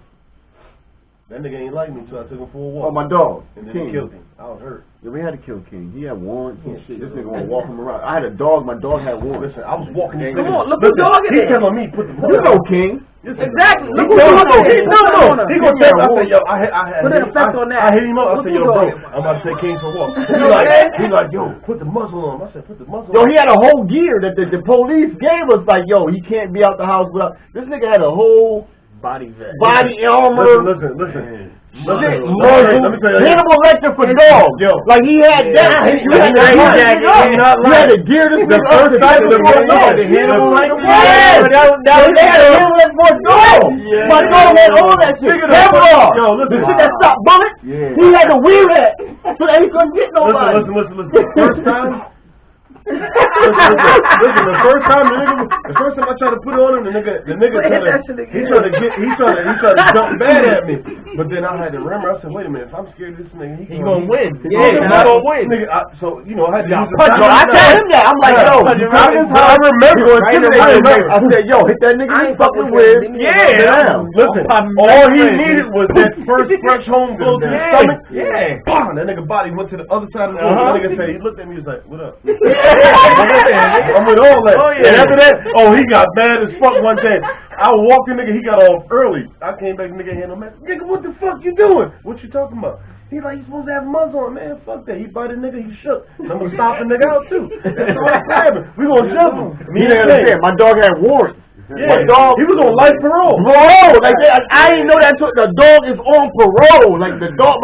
S3: That nigga ain't like me, so I took him for a walk.
S1: Oh, my dog.
S3: And then
S1: King.
S3: he killed him. I was hurt.
S1: Yeah, we had to kill King. He had warrants and shit. This nigga wanna walk him around. I had a dog. My dog had warrants.
S3: Listen, I was walking.
S5: Come on, look who dog it is.
S3: He's telling me put the.
S1: You know King.
S5: Exactly. Look
S1: who dog it is.
S5: No.
S3: He gonna tell me. I said, yo, I
S5: put an effect on that.
S3: I hit him up. I said, yo, bro, I'm about to take King for a walk. He's like, yo, put the muzzle on him. I said, put the muzzle on him.
S1: Yo, he had a whole gear that the police gave us. Like, yo, he can't be out the house without. This nigga had a whole
S4: Body vet.
S2: Body armor.
S3: Listen.
S2: Shit, muzzle. Hannibal Lecter for dogs.
S3: Yo,
S2: like he had that. You had to gear this
S3: the first time the
S2: Hannibal Lecter. Yeah, they had a Hannibal Lecter for dogs. My dog had all that shit. Kevlar.
S3: Yo, listen.
S2: The shit that stopped bullets. He had to wear that so that he couldn't get nobody.
S3: Listen. First time. Listen, the first time I tried to put it on him, the nigga tried to jump bad at me. But then I had to remember, I said, wait a minute, if I'm scared of this nigga, he gonna win.
S4: Yeah, he's gonna win.
S3: Nigga, so you know, I had to use
S2: I tell him that. I'm like, yo, I remember. I said, yo, hit that nigga you fucking with.
S3: Yeah. Listen, all he needed was that first fresh home blow to the stomach. Yeah. Bam, that nigga body went to the other side of the room. That nigga said, he looked at me, he was like, what up? I'm with all that. And after that, he got mad as fuck one day. I walked the nigga, he got off early. I came back, nigga had no man. Nigga, what the fuck you doing? What you talking about? He's like, you supposed to have muzzle on, man. Fuck that. He bite a nigga, he shook. And I'm gonna stop the nigga out too. That's what I'm grabbing. We gonna jump him.
S2: You didn't understand. My dog had warrants.
S3: Yeah. My dog, he was on life parole.
S2: Like I didn't know that the dog is on parole. Like my dog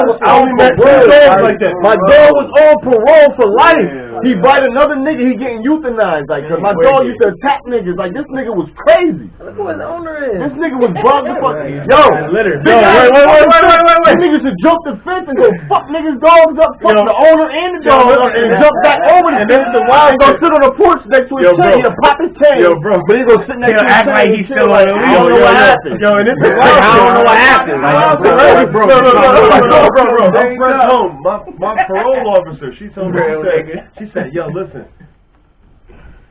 S2: was on parole.
S3: Like that.
S2: My dog was on parole for life. He bite another nigga, he getting euthanized. Like, cause my dog used to attack niggas. Like, this nigga was crazy.
S5: Look who his owner is.
S2: This nigga was bugged the fuck. Yo,
S3: wait.
S2: This nigga should jump the fence and go fuck niggas' dogs up, fuck the owner and the dog up, and jump back over the fence. And while he gonna sit on the porch next to his chain, he'll pop his chain.
S3: Yo, bro,
S2: but he gonna sit next to his chain.
S3: Act like he's still on.
S2: I don't know what happened.
S3: Yo, and this is
S2: I don't know what happened.
S3: No. I'm fresh home. My parole officer, she told me, she said, yo, listen.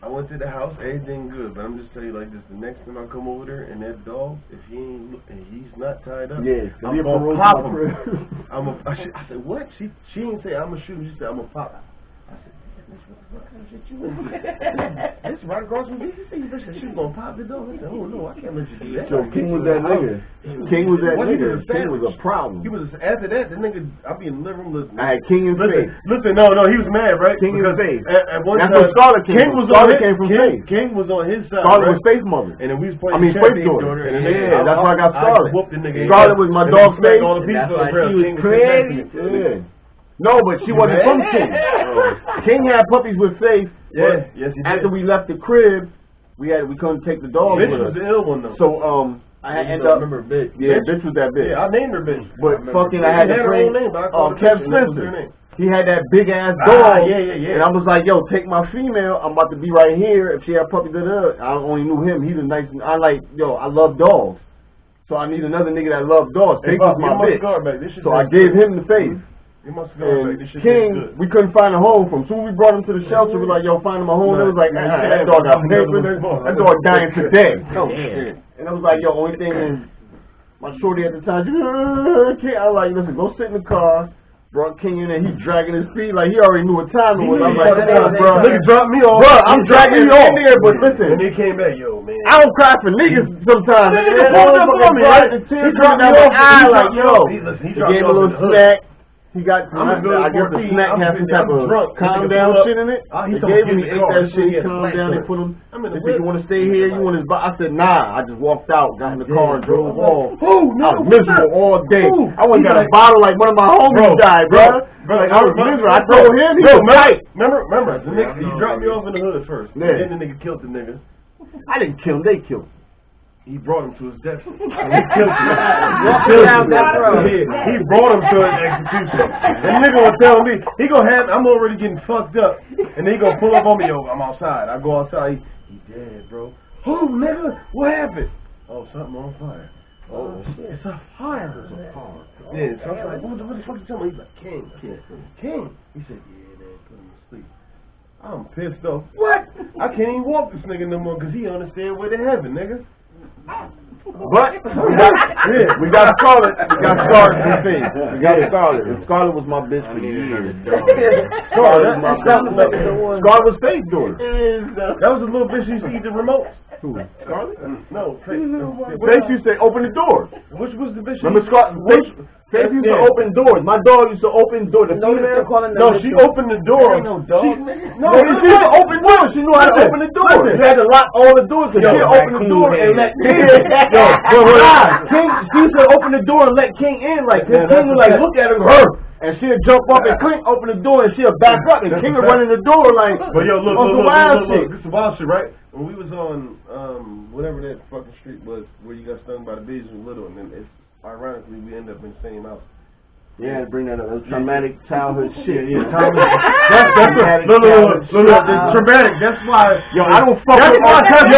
S3: I went to the house, everything good, but I'm just telling you like this: the next time I come over there and that dog, if he ain't and he's not tied up, I'm gonna pop him. I said, what? She didn't say I'm gonna shoot him. She said I'm gonna pop him. I said, what kind of shit you into? This right across from me. You said she was gonna pop the dog. I said, oh no, I can't let you do that.
S2: So King was that nigga. King was that nigga. King was a problem.
S3: He was after that. The nigga, I be in the living room listening.
S2: I had King in Faith.
S3: Listen, no, he was mad, right?
S2: King in Faith.
S3: At one
S2: That's
S3: time,
S2: where Scarlet came from. Scarlet came from Faith.
S3: King was on his side.
S2: Scarlet was Faith's mother.
S3: And then we was playing
S2: Faith's daughter.
S3: Yeah,
S2: that's why I got Scarlet. Scarlet was my dog's Faith. She was crazy. Yeah. No, but she wasn't from King. King had puppies with Faith.
S3: Yeah, yes, he did.
S2: After we left the crib, we couldn't take the dog with us.
S3: Bitch was the ill one though.
S2: So I ended up.
S3: Remember bitch?
S2: Yeah, bitch was that bitch.
S3: Yeah, I named her bitch.
S2: But fucking, I had to bring Kev Spencer. He had that big ass dog.
S3: Yeah.
S2: And I was like, yo, take my female. I'm about to be right here. If she had puppies, I only knew him. He's a nice. I love dogs. So I need another nigga that loves dogs. Faith was my bitch. So I gave him the Faith. And King, we couldn't find a home for him. Soon we brought him to the shelter. We were like, yo, find him a home. It was like, that dog got paper. That dog dying today. And I was like, yo, only thing is, my shorty at the time, I was like, listen, go sit in the car. Brought King in and he dragging his feet like he already knew what time it was. I'm like, bro,
S3: nigga dropped me off.
S2: Bro, I'm dragging you in there, but listen.
S3: And he came back, yo, man.
S2: I don't cry for niggas sometimes.
S3: Nigga pulled up on me, right?
S2: He dropped me off. Like, yo, he gave me a little snack. He got, I guess the snack has some type of calm down shit in it. They gave him, he ate that shit, he calmed down, they put him, they said, you want to stay here, you want his I said, nah, I just walked out, got in the car and drove off. I was miserable all day. I went and got a bottle like one of my homies died, bro. Like, I was miserable. I told him, he was right.
S3: Remember, the nigga, he dropped me off in the hood first. Then the nigga killed the nigga.
S2: I didn't kill him, they killed him.
S3: He brought him to his death. He killed him. He brought him to his execution. And nigga gonna tell me, I'm already getting fucked up. And then he gonna pull up on me, yo, I'm outside. I go outside, he dead, bro. Oh, nigga, what happened? Oh, something on fire. Oh, shit. It's a fire. Yeah, so I was like, what the fuck you telling me? He's like, King. He said, yeah, man, put him to sleep. I'm pissed off. What? I can't even walk this nigga no more because he on the stairway to heaven, nigga.
S2: But we got Scarlet. We got Scarlet in things. We got Scarlet. And Scarlet was my bitch for years. Scarlet was my bitch. Scarlet was Faith's daughter.
S3: That was a little bitch who used to eat the remotes.
S2: Scarlett?
S3: No, Faith.
S2: Faith used to open the doors.
S3: Which was the bitch?
S2: Remember Faith used to open doors. My dog used to open doors. The female?
S3: No, she opened the door.
S2: No, she used to open doors. She knew how to open the door. She had to lock all the doors. She open the door and let King in. She used to open the door and let King in. Like, King would like look at him, and she'd jump up and Clint open the door and she'd back up and King would run in the door like,
S3: but yo, look, this is wild shit, right? When we was on whatever that fucking street was where you got stung by the bees when little, and then it's ironically we end up in the same house.
S2: Yeah, bring that up. That's traumatic childhood shit. Yeah,
S3: that's traumatic. That's why.
S2: Yo, I don't fuck with my cousin.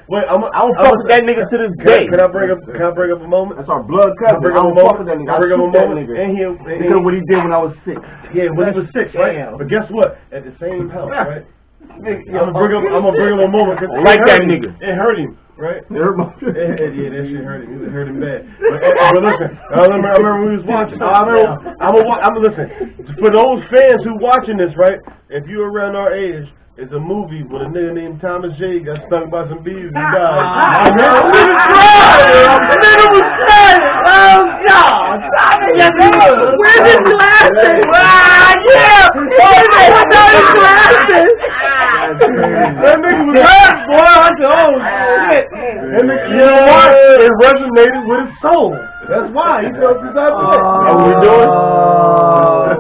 S3: Wait.
S2: I don't fuck with that nigga to this day.
S3: Can I bring up a moment?
S2: That's our blood cousin. I don't fuck with that nigga.
S3: I bring up a moment.
S2: Because what he did when I was 6.
S3: Yeah, when he was 6, right? But guess what? At the same house, right? I'm gonna bring up a moment.
S2: Like that nigga.
S3: It hurt him. Right?
S2: It hurt my
S3: yeah, that shit hurt him. It hurt him bad. But listen, I remember when we was watching. I'm listen. For those fans who watching this, right? If you're around our age, it's a movie with a nigga named Thomas J. got stung by some bees and died. I never was crying. Oh God!
S5: Where's his glasses? Yeah! His glasses!
S3: That nigga was mad, boy. I said, oh shit. You know what? It resonated with his soul. That's why he felt this up.
S2: That's what we doing?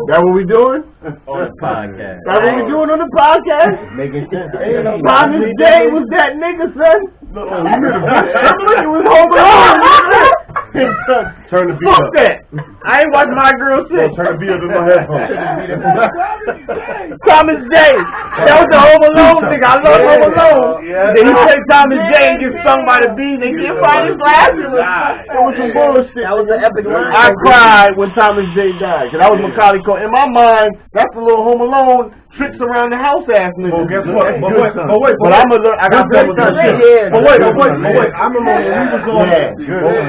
S2: That what we doing?
S4: On the podcast.
S2: That's what we doing on the podcast?
S4: Making sense.
S2: Thomas J was that nigga, son. It was Home Alone.
S3: Turn the beat
S2: Fuck
S3: up.
S2: that. I ain't watching my girl shit.
S3: Turn the beat up in my headphones.
S2: Thomas J. That was the Home Alone thing. I love Home Alone. Then he take Thomas J and get stung by the bees and can't find his glasses. It was some bullshit.
S5: That was an epic line.
S2: I cried when Thomas J died. Cause that was Macaulay Culkin. In my mind, that's the little Home Alone tricks around the house ass nigga.
S3: Well, guess what? But
S2: I got that with that shit.
S3: But wait. I remember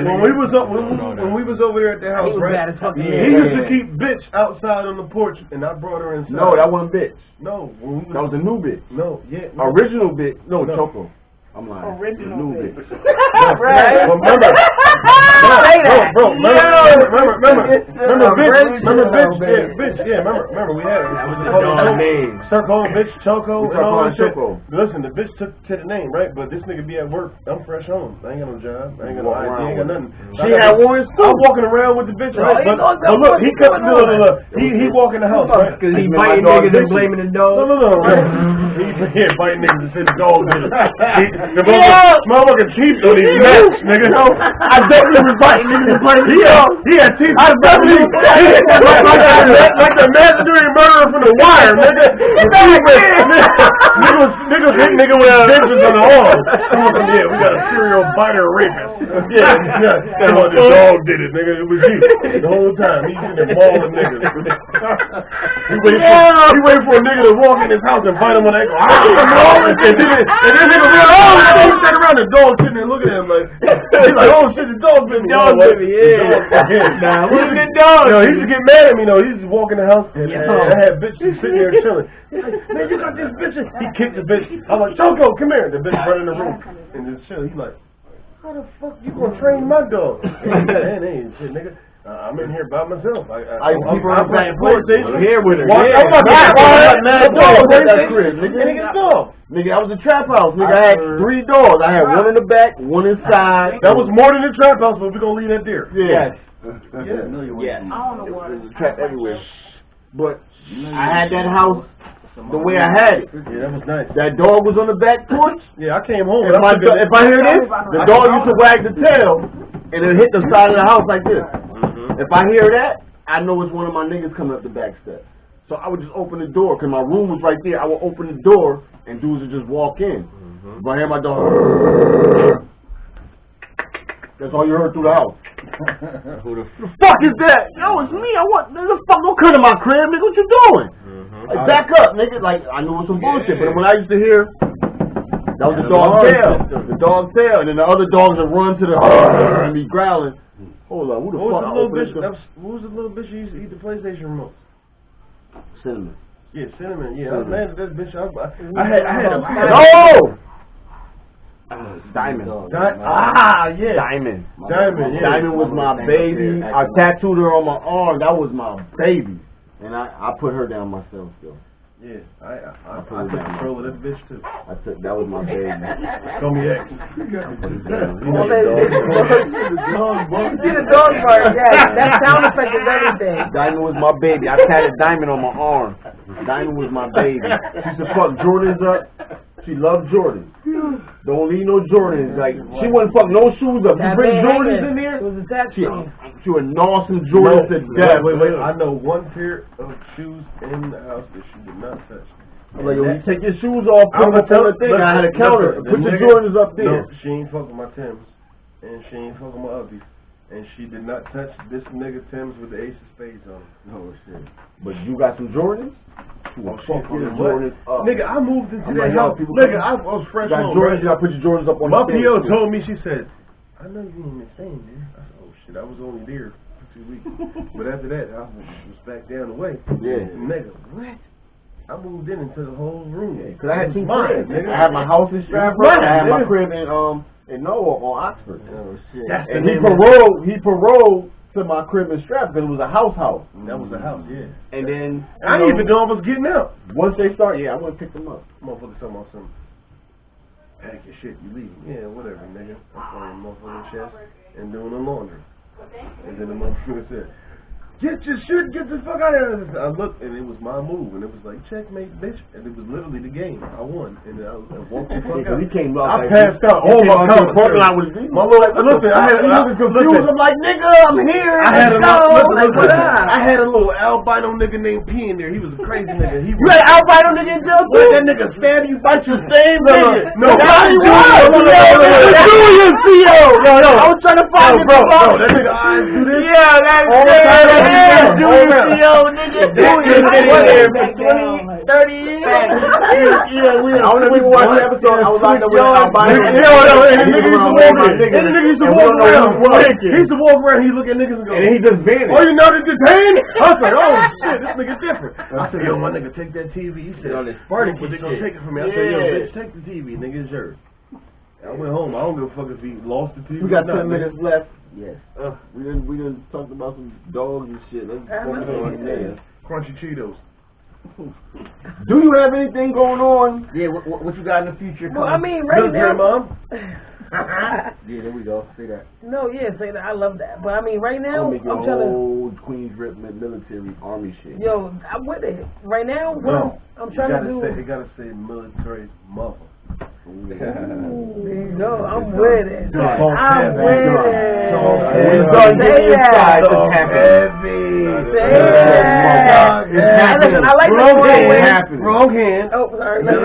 S3: when we was over there at the house, right? He used to keep bitch outside on the porch, and I brought her inside.
S2: No, that wasn't bitch.
S3: No,
S2: that was a new bitch.
S3: No, yeah,
S2: original bitch. No, Choco. I'm lying.
S5: Original
S2: new
S5: bitch.
S2: Right.
S3: Remember, bitch. Yeah, remember we had it. That was the name. Start calling bitch Choco and all that shit. Listen, the bitch took to the name, right? But this nigga be at work. I'm fresh home. I ain't got no job. I ain't got no ID. I ain't got nothing.
S2: She had warrants too.
S3: I'm walking around with the bitch, right? But look, he cut. He walk in the house, right?
S4: Because he biting niggas and blaming the dog.
S3: No. He biting niggas and said the dog did it. The motherfucking teeth on these nuts, nigga.
S2: I definitely was biting niggas and playing
S3: he had teeth. I definitely like the mandatory murderer from The Wire, nigga. Niggas hit nigga with dentures on the arm. Yeah, we got a serial biter rapist. Yeah. The dog did it, nigga. It was you the whole time. He's in there mauling niggas. He waited for a nigga to walk in his house and bite him on the ankle. And then nigga realized, he sat around the dog sitting there looking at him like, he's like, oh shit, the dog bit me.
S4: Nah, what's the dog?
S3: Yo, he used to get mad at me though. He used to walk in the house and I had bitches sitting there chilling. He's like, man, you got this bitch. He kicked the bitch. I'm like, Choco, come here. The bitch run in the room and just chill. He's like, how the fuck you gonna train my dog? That ain't shit, nigga. I'm in here by myself. I'm playing PlayStation.
S2: Here with her.
S3: I'm not
S2: dog. Nigga, I was a trap house. Nigga, I had 3 dogs. I had one in the back, one inside.
S3: That was more than a trap house, but we're gonna leave that there.
S2: Yeah.
S5: Yeah. I don't know what.
S2: There's a trap everywhere. But I had that house the way I had it.
S3: Yeah, that was nice.
S2: That dog was on the back porch.
S3: Yeah, I came home.
S2: If I hear this, the dog used to wag the tail and it hit the side of the house like this. If I hear that, I know it's one of my niggas coming up the back steps. So I would just open the door, because my room was right there. I would open the door, and dudes would just walk in. If I hear my dog, that's all you heard through the house. Who the fuck is that? Yo, it's me. Nigga, fuck, don't come to my crib, nigga. What you doing? Like, back up, nigga. Like, I knew it was some bullshit, but when I used to hear, that was the dog's tail. The dog's tail, and then the other dogs would run to the and be growling. Hold on, who was the little bitch who used to eat the PlayStation remote? Cinnamon. Yeah, Cinnamon. Yeah, I was mad at that bitch. I had a...
S3: No!
S2: Diamond.
S3: Yeah.
S2: Diamond.
S3: Diamond, yeah.
S2: Diamond was my baby. I tattooed her on my arm. That was my baby. And I put her down myself, though.
S3: Yeah, I took control of this bitch too.
S2: That was my baby.
S3: Call me X.
S5: You see the dog bark, yeah. That sound effect is everything.
S2: Diamond was my baby. I tatted Diamond on my arm. Diamond was my baby. She used to fuck Jordans up. She loved Jordans. Don't leave no Jordans. Like, she wouldn't fuck no shoes up. You bring Jordans in there, she would gnaw some Jordans to death.
S3: Wait. I know one pair of shoes in the house that she did not touch.
S2: I'm like, yo, you take your shoes off, put them up on the thing. I had a counter. Put your Jordans up there.
S3: No, she ain't fuck with my Timbs. And she ain't fuck with my Uppies. And she did not touch this nigga Timbs with the ace of spades on it.
S2: Oh, shit. But you got some Jordans?
S3: Nigga, I moved into that house. Nigga, I was fresh home.
S2: Jordans, you gotta put your Jordans up on
S3: my PO told me, she said, I know you ain't been staying there. I said, oh shit, I was only there for 2 weeks. But after that, I was back down the way.
S2: Yeah.
S3: Nigga, what? I moved in into the whole room.
S2: Yeah, cause I had 2 cribs. I had my house in Stratford. I had my crib in Noah on Oxford.
S6: Oh shit.
S2: And he paroled to my crib in Stratford because it was a house.
S3: That was a house, yeah.
S2: And then
S3: I didn't even know I was getting out.
S2: Once they start, I want to pick them up.
S3: Motherfucker talking about some pack your shit, you leave. Yeah, whatever, nigga. I'm throwing motherfucking chest and doing the laundry. And then the motherfucker said, get your shit, get the fuck out of here. I looked and it was my move and it was like, checkmate, bitch. And it was literally the game. I won. And I walked the fuck out.
S2: He came up.
S3: I passed out. All my comments.
S2: My little, listen, I had confused. I'm like, nigga, I'm here.
S3: I had a little albino nigga named P in there. He was a crazy nigga. You
S2: had an albino nigga in jail too?
S3: That nigga stab you, bite your same nigga.
S2: No, Julius P.O. No. I was trying to find him.
S3: Bro, that nigga eyes do this.
S2: Yeah, that's Julius P.O. nigga. Julius been in there for 20, 30 years. Yeah, I don't know if you watched the episode. I was like, with an albino
S3: nigga used to walk around. He used to walk around, he look at niggas and go,
S2: and he just vanished.
S3: Oh, you know they detained? I was like, oh shit, this nigga different. I said, yo, my nigga, take that TV. He said, but they gonna take it from me. I said, yo, bitch, take the TV, nigga, it's yours. I went home. I don't give a fuck if he lost the TV.
S2: We got 10 minutes left.
S6: Yes.
S2: We done talked about some dogs and shit. Let's focus on there.
S3: Crunchy Cheetos.
S2: Do you have anything going on?
S6: Yeah, what you got in the future?
S5: Well, I mean, right now.
S3: Mom?
S6: Yeah, there we go. Say that.
S5: No, say that. I love that. But I mean, right now,
S2: I'm trying to Queens Rip military army shit.
S5: Yo, I'm with it. Right now, I'm trying to do.
S3: You gotta say military mother.
S5: No, I'm with it. I'm with it.
S2: Say that.
S5: Listen, I like the
S3: wrong hand.
S5: Oh, sorry. But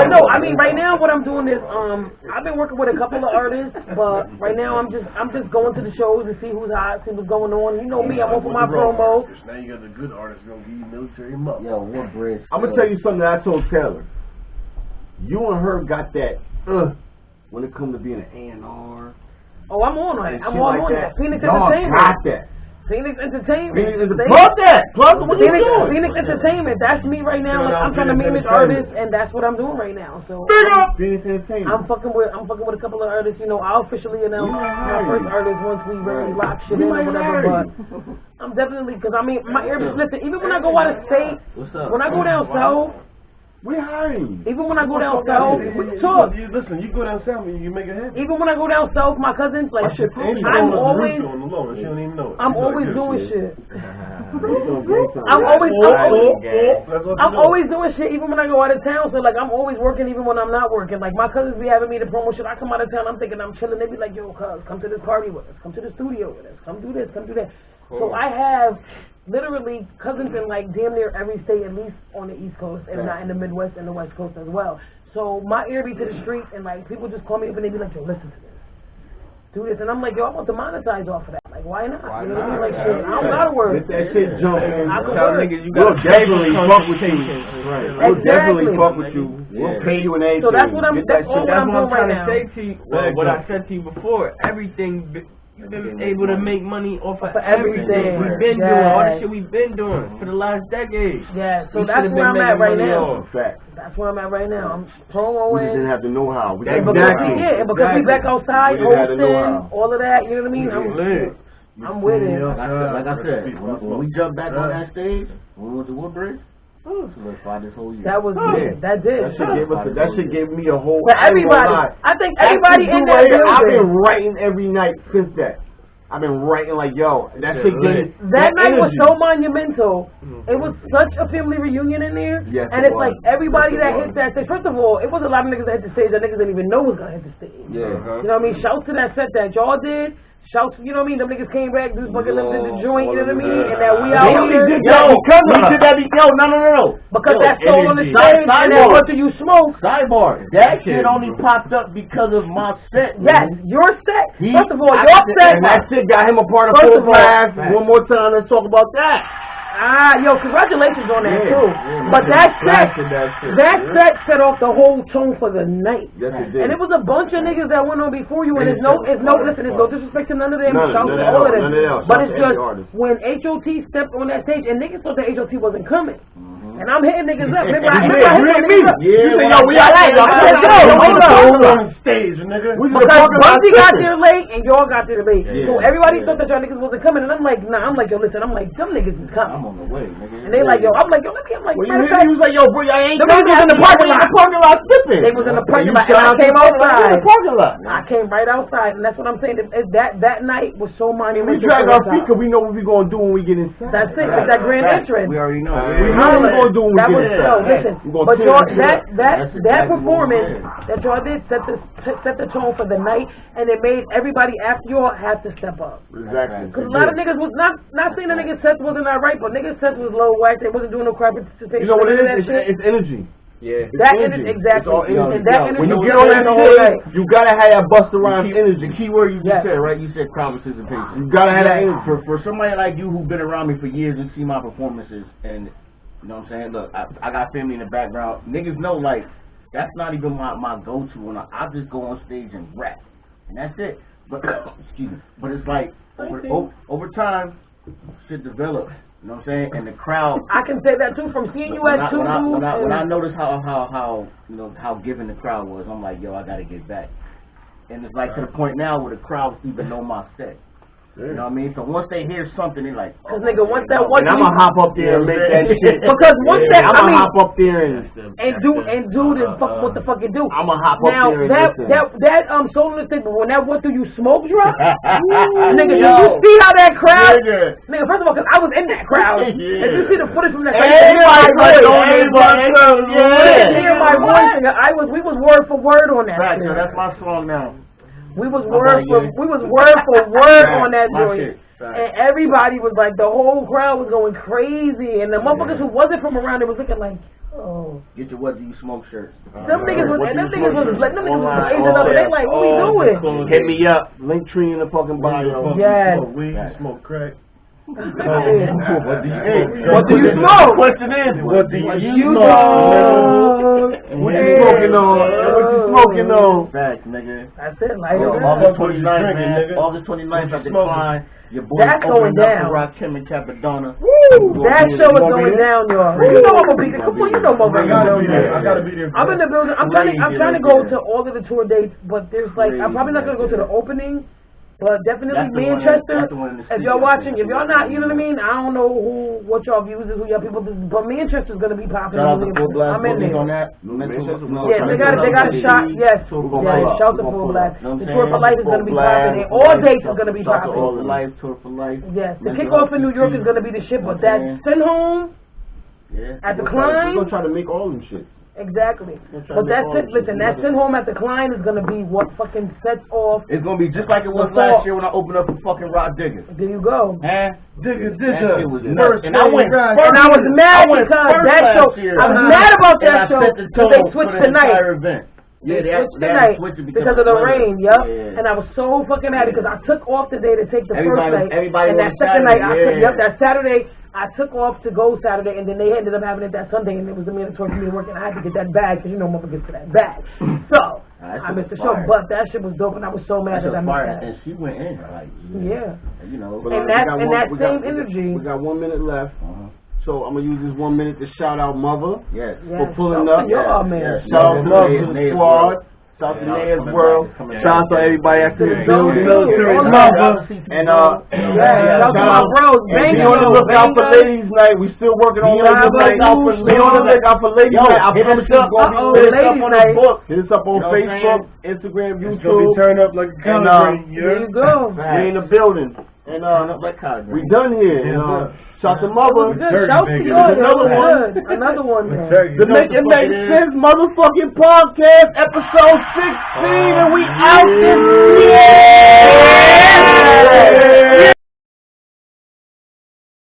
S5: no, I mean, right now what I'm doing is I've been working with a couple of artists, but right now I'm just going to the shows to see who's hot, see what's going on. You know me, I'm for my promo.
S3: Now you got the good artists gonna give you military mother.
S6: Yo, what bridge?
S2: I'm gonna tell you something that I told Taylor. You and her got that when it comes to being an A&R.
S5: Oh, I'm on it. I'm all on that. Phoenix
S2: Y'all
S5: Entertainment.
S2: got that.
S5: Phoenix Entertainment.
S2: Plug that. Plug what you doing.
S5: Phoenix Entertainment. That's me right now. Like, I'm trying to manage artists, and that's what I'm doing right now. So
S2: Phoenix Entertainment.
S5: I'm fucking with a couple of artists. You know, I'll officially announce my first artist once we really lock shit in or whatever. But I'm definitely, because I mean, my ears. Listen, even when I go out of state, when I go down south.
S2: We're hiring.
S5: Even when I go down south, we talk.
S3: Listen, you go down south and you make it happen.
S5: Even when I go down south, my cousins, like, I'm always doing shit. I'm always doing shit even when I go out of town. So, like, I'm always working even when I'm not working. Like, my cousins be having me to promo shit. I come out of town, I'm thinking I'm chilling. They be like, yo, cuz, come to this party with us. Come to the studio with us. Come do this, come do that. So I have literally cousins in like damn near every state, at least on the East Coast, if not in the Midwest and the West Coast as well. So my ear be to the street, and like people just call me up and they be like, yo, listen to this, do this, and I'm like, yo, I want to monetize off of that. Like, why not? You know what I mean? Like, shit, I don't gotta work.
S2: Get that shit jumping.
S4: We'll
S2: definitely fuck with you. We'll definitely fuck with you. We'll pay you an A.
S5: So that's what I'm. That's all I'm doing right now.
S4: What I said to you before. Everything You've been able to make money off of
S5: everything.
S4: We've been doing all the shit we've been doing for the last decade.
S5: Yeah, so that's where I'm at right now.
S2: Fact.
S5: That's where I'm at right now. I'm promoing.
S2: We just didn't have the know-how.
S5: And because we back outside, hosting, all of that, you know what I mean? I'm with it.
S6: Like I said, when we jumped back on that stage, when we went to Woodbridge, solidified this whole year.
S5: That was good. That did.
S2: That shit gave me a whole.
S5: For everybody, I think everybody in that building.
S2: I've been writing every night since that. I've been writing like, yo, that shit gave
S5: that night was so monumental. It was such a family reunion in there.
S2: Yes,
S5: and it's like everybody that hit that stage. First of all, it was a lot of niggas that hit the stage that niggas didn't even know was gonna hit the stage.
S2: Yeah.
S5: You know what I mean? Shouts to that set that y'all did. Shouts, you know what I mean? Them niggas came back, dudes fucking lives in the joint, you know what I mean? And that we out here.
S2: No.
S5: Because that soul on the stage and that what do you smoke?
S6: Sidebar. That shit only popped up because of my set.
S5: Yes, your set. First of all, your set.
S2: And that shit got him a part of Full Blast. One more time, let's talk about that.
S5: Yo, congratulations on that too. But that set set off the whole tone for the night.
S2: Yes, it did.
S5: And it was a bunch of niggas that went on before you, and there's no disrespect to none of them. Shout to all of them. But it's just when HOT stepped on that stage, and niggas thought that HOT wasn't coming. And I'm hitting niggas up. Remember I hit niggas up.
S2: Yeah, we out there.
S3: Hold on stage, nigga.
S5: Because Bunty got there late, and y'all got there late. So everybody thought that y'all niggas wasn't coming, and I'm like, nah. I'm like, yo, listen. I'm like, them niggas is coming.
S6: I'm on the way, nigga.
S5: And they like, yo, I'm like, yo, let me. I'm like,
S2: well, he was like, yo, bro, I ain't
S5: coming. They was in the
S2: parking lot skipping.
S5: They was in the parking lot, and I came outside. I came right outside, and that's what I'm saying. That night was so monumental.
S2: We drag our feet because we know what we gonna do when we get inside.
S5: That's it. It's that grand entrance.
S6: We already know.
S2: We know what we gonna do when we get inside.
S5: Listen, but that performance that y'all did set the tone for the night, and it made everybody after y'all have to step up.
S2: Exactly.
S5: Because a lot of niggas was not saying the niggas' sets wasn't that right, but niggas' sets was low whack. They wasn't doing no crowd participation.
S2: You know what it is? It's energy.
S4: Yeah.
S5: That energy, exactly. And that energy.
S2: When you get on that stage, you gotta have that Busta Rhymes energy.
S6: The key word you just said, right? You said crowd participation.
S2: You gotta have that energy.
S6: For somebody like you who's been around me for years and see my performances, and you know what I'm saying? Look, I got family in the background. Niggas know, like, that's not even my go-to. When I just go on stage and rap, and that's it. But excuse me. But it's like over time, shit develops. You know what I'm saying? And the crowd.
S5: I can say that too from seeing you at two.
S6: When I noticed how you know how giving the crowd was, I'm like, yo, I gotta get back. And it's like to the point now where the crowds even know my set. You know what I mean? So once they hear something, they like,
S5: oh, nigga, once that one,
S2: and I'm gonna hop up there and make that shit.
S5: Because once that,
S2: I'm gonna hop up there and
S5: do the fuck what the fuck it do.
S2: I'm gonna hop up there and
S5: that solo thing, but when that what do you smoke drop, nigga, did you see how that crowd? Nigga, first of all, because I was in that crowd, and you see the footage from that crowd, hear my voice, nigga, we was word for word on that.
S6: Right, so that's my song now.
S5: We was word for word on that joint. And everybody was like, the whole crowd was going crazy. And the motherfuckers who wasn't from around there was looking like, oh.
S6: Get your what do you smoke shirts.
S5: Them niggas was raising up. They like, what we doing?
S2: Hit me up. Linktree in the fucking bio.
S5: Yes.
S3: Smoke weed, smoke crack.
S2: What do you smoke? Question is, what do you smoke? What you smoking on? What you smoking on?
S6: Facts, nigga.
S5: That's it, like
S6: August 29th, man. August 29th at the Klein. Your boy
S5: that's going down.
S6: Rock Tim and Capadonna.
S5: Woo! That show is going down, y'all. You know I'm gonna be there. Come on, you know I'm gonna be there.
S3: I gotta be there.
S5: I'm in the building. I'm trying to go to all of the tour dates, but there's like I'm probably not gonna go to the opening. But definitely Manchester, if y'all watching, if y'all not, you know what I mean? I don't know what y'all views is, who y'all people is, but Manchester's going to be popping.
S6: I'm in there. On that.
S5: Yeah, they got a shot, yes. Yeah, shout to Full Blast. The Tour for Life is going to be popping. All dates is going to be popping.
S6: All the life, Tour for Life.
S5: Yes, the kickoff in New York is going to be the shit, but that send home at the Klein.
S2: We're going to try to make all them shit.
S5: Exactly. But that's it. Listen, that send home at the Klein is going to be what fucking sets off.
S6: It's going to be just like it was last year when I opened up a fucking Rock Digger.
S5: There you go.
S3: Digger.
S6: It was nuts.
S5: And I was mad because that show, I was mad about that show because they switched tonight.
S6: Yeah, they switched tonight
S5: because of the rain, And I was so fucking mad because I took off today to take the first night. And that second night, that Saturday, I took off to go Saturday, and then they ended up having it that Sunday, and it was the mandatory for me to work, and I had to get that bag, because you know motherfuckers get to that bag. So, I missed the show, but that shit was dope, and I was so mad that I missed that.
S6: And she went in, like, you know.
S5: And that same energy.
S1: We got 1 minute left. So I'm gonna use this 1 minute to shout out Mother for pulling
S5: up.
S1: Shout out Mother to the squad. Shout out to Nair's World. Shout out to everybody at the building. Mother. And shout out bros. Be on the lookout for Ladies Night. We still working on Ladies Night. Be on the lookout for Ladies Night. I promise you it's gonna be lit up on the book. Hit us up on Facebook, Instagram, YouTube.
S3: It's gonna be turned up like a concert.
S5: There you go.
S1: We in the building. And we done here. Shout to Mother.
S5: Shout to another one.
S1: The Make It Make Sense motherfucking podcast, episode 16, and we out this year.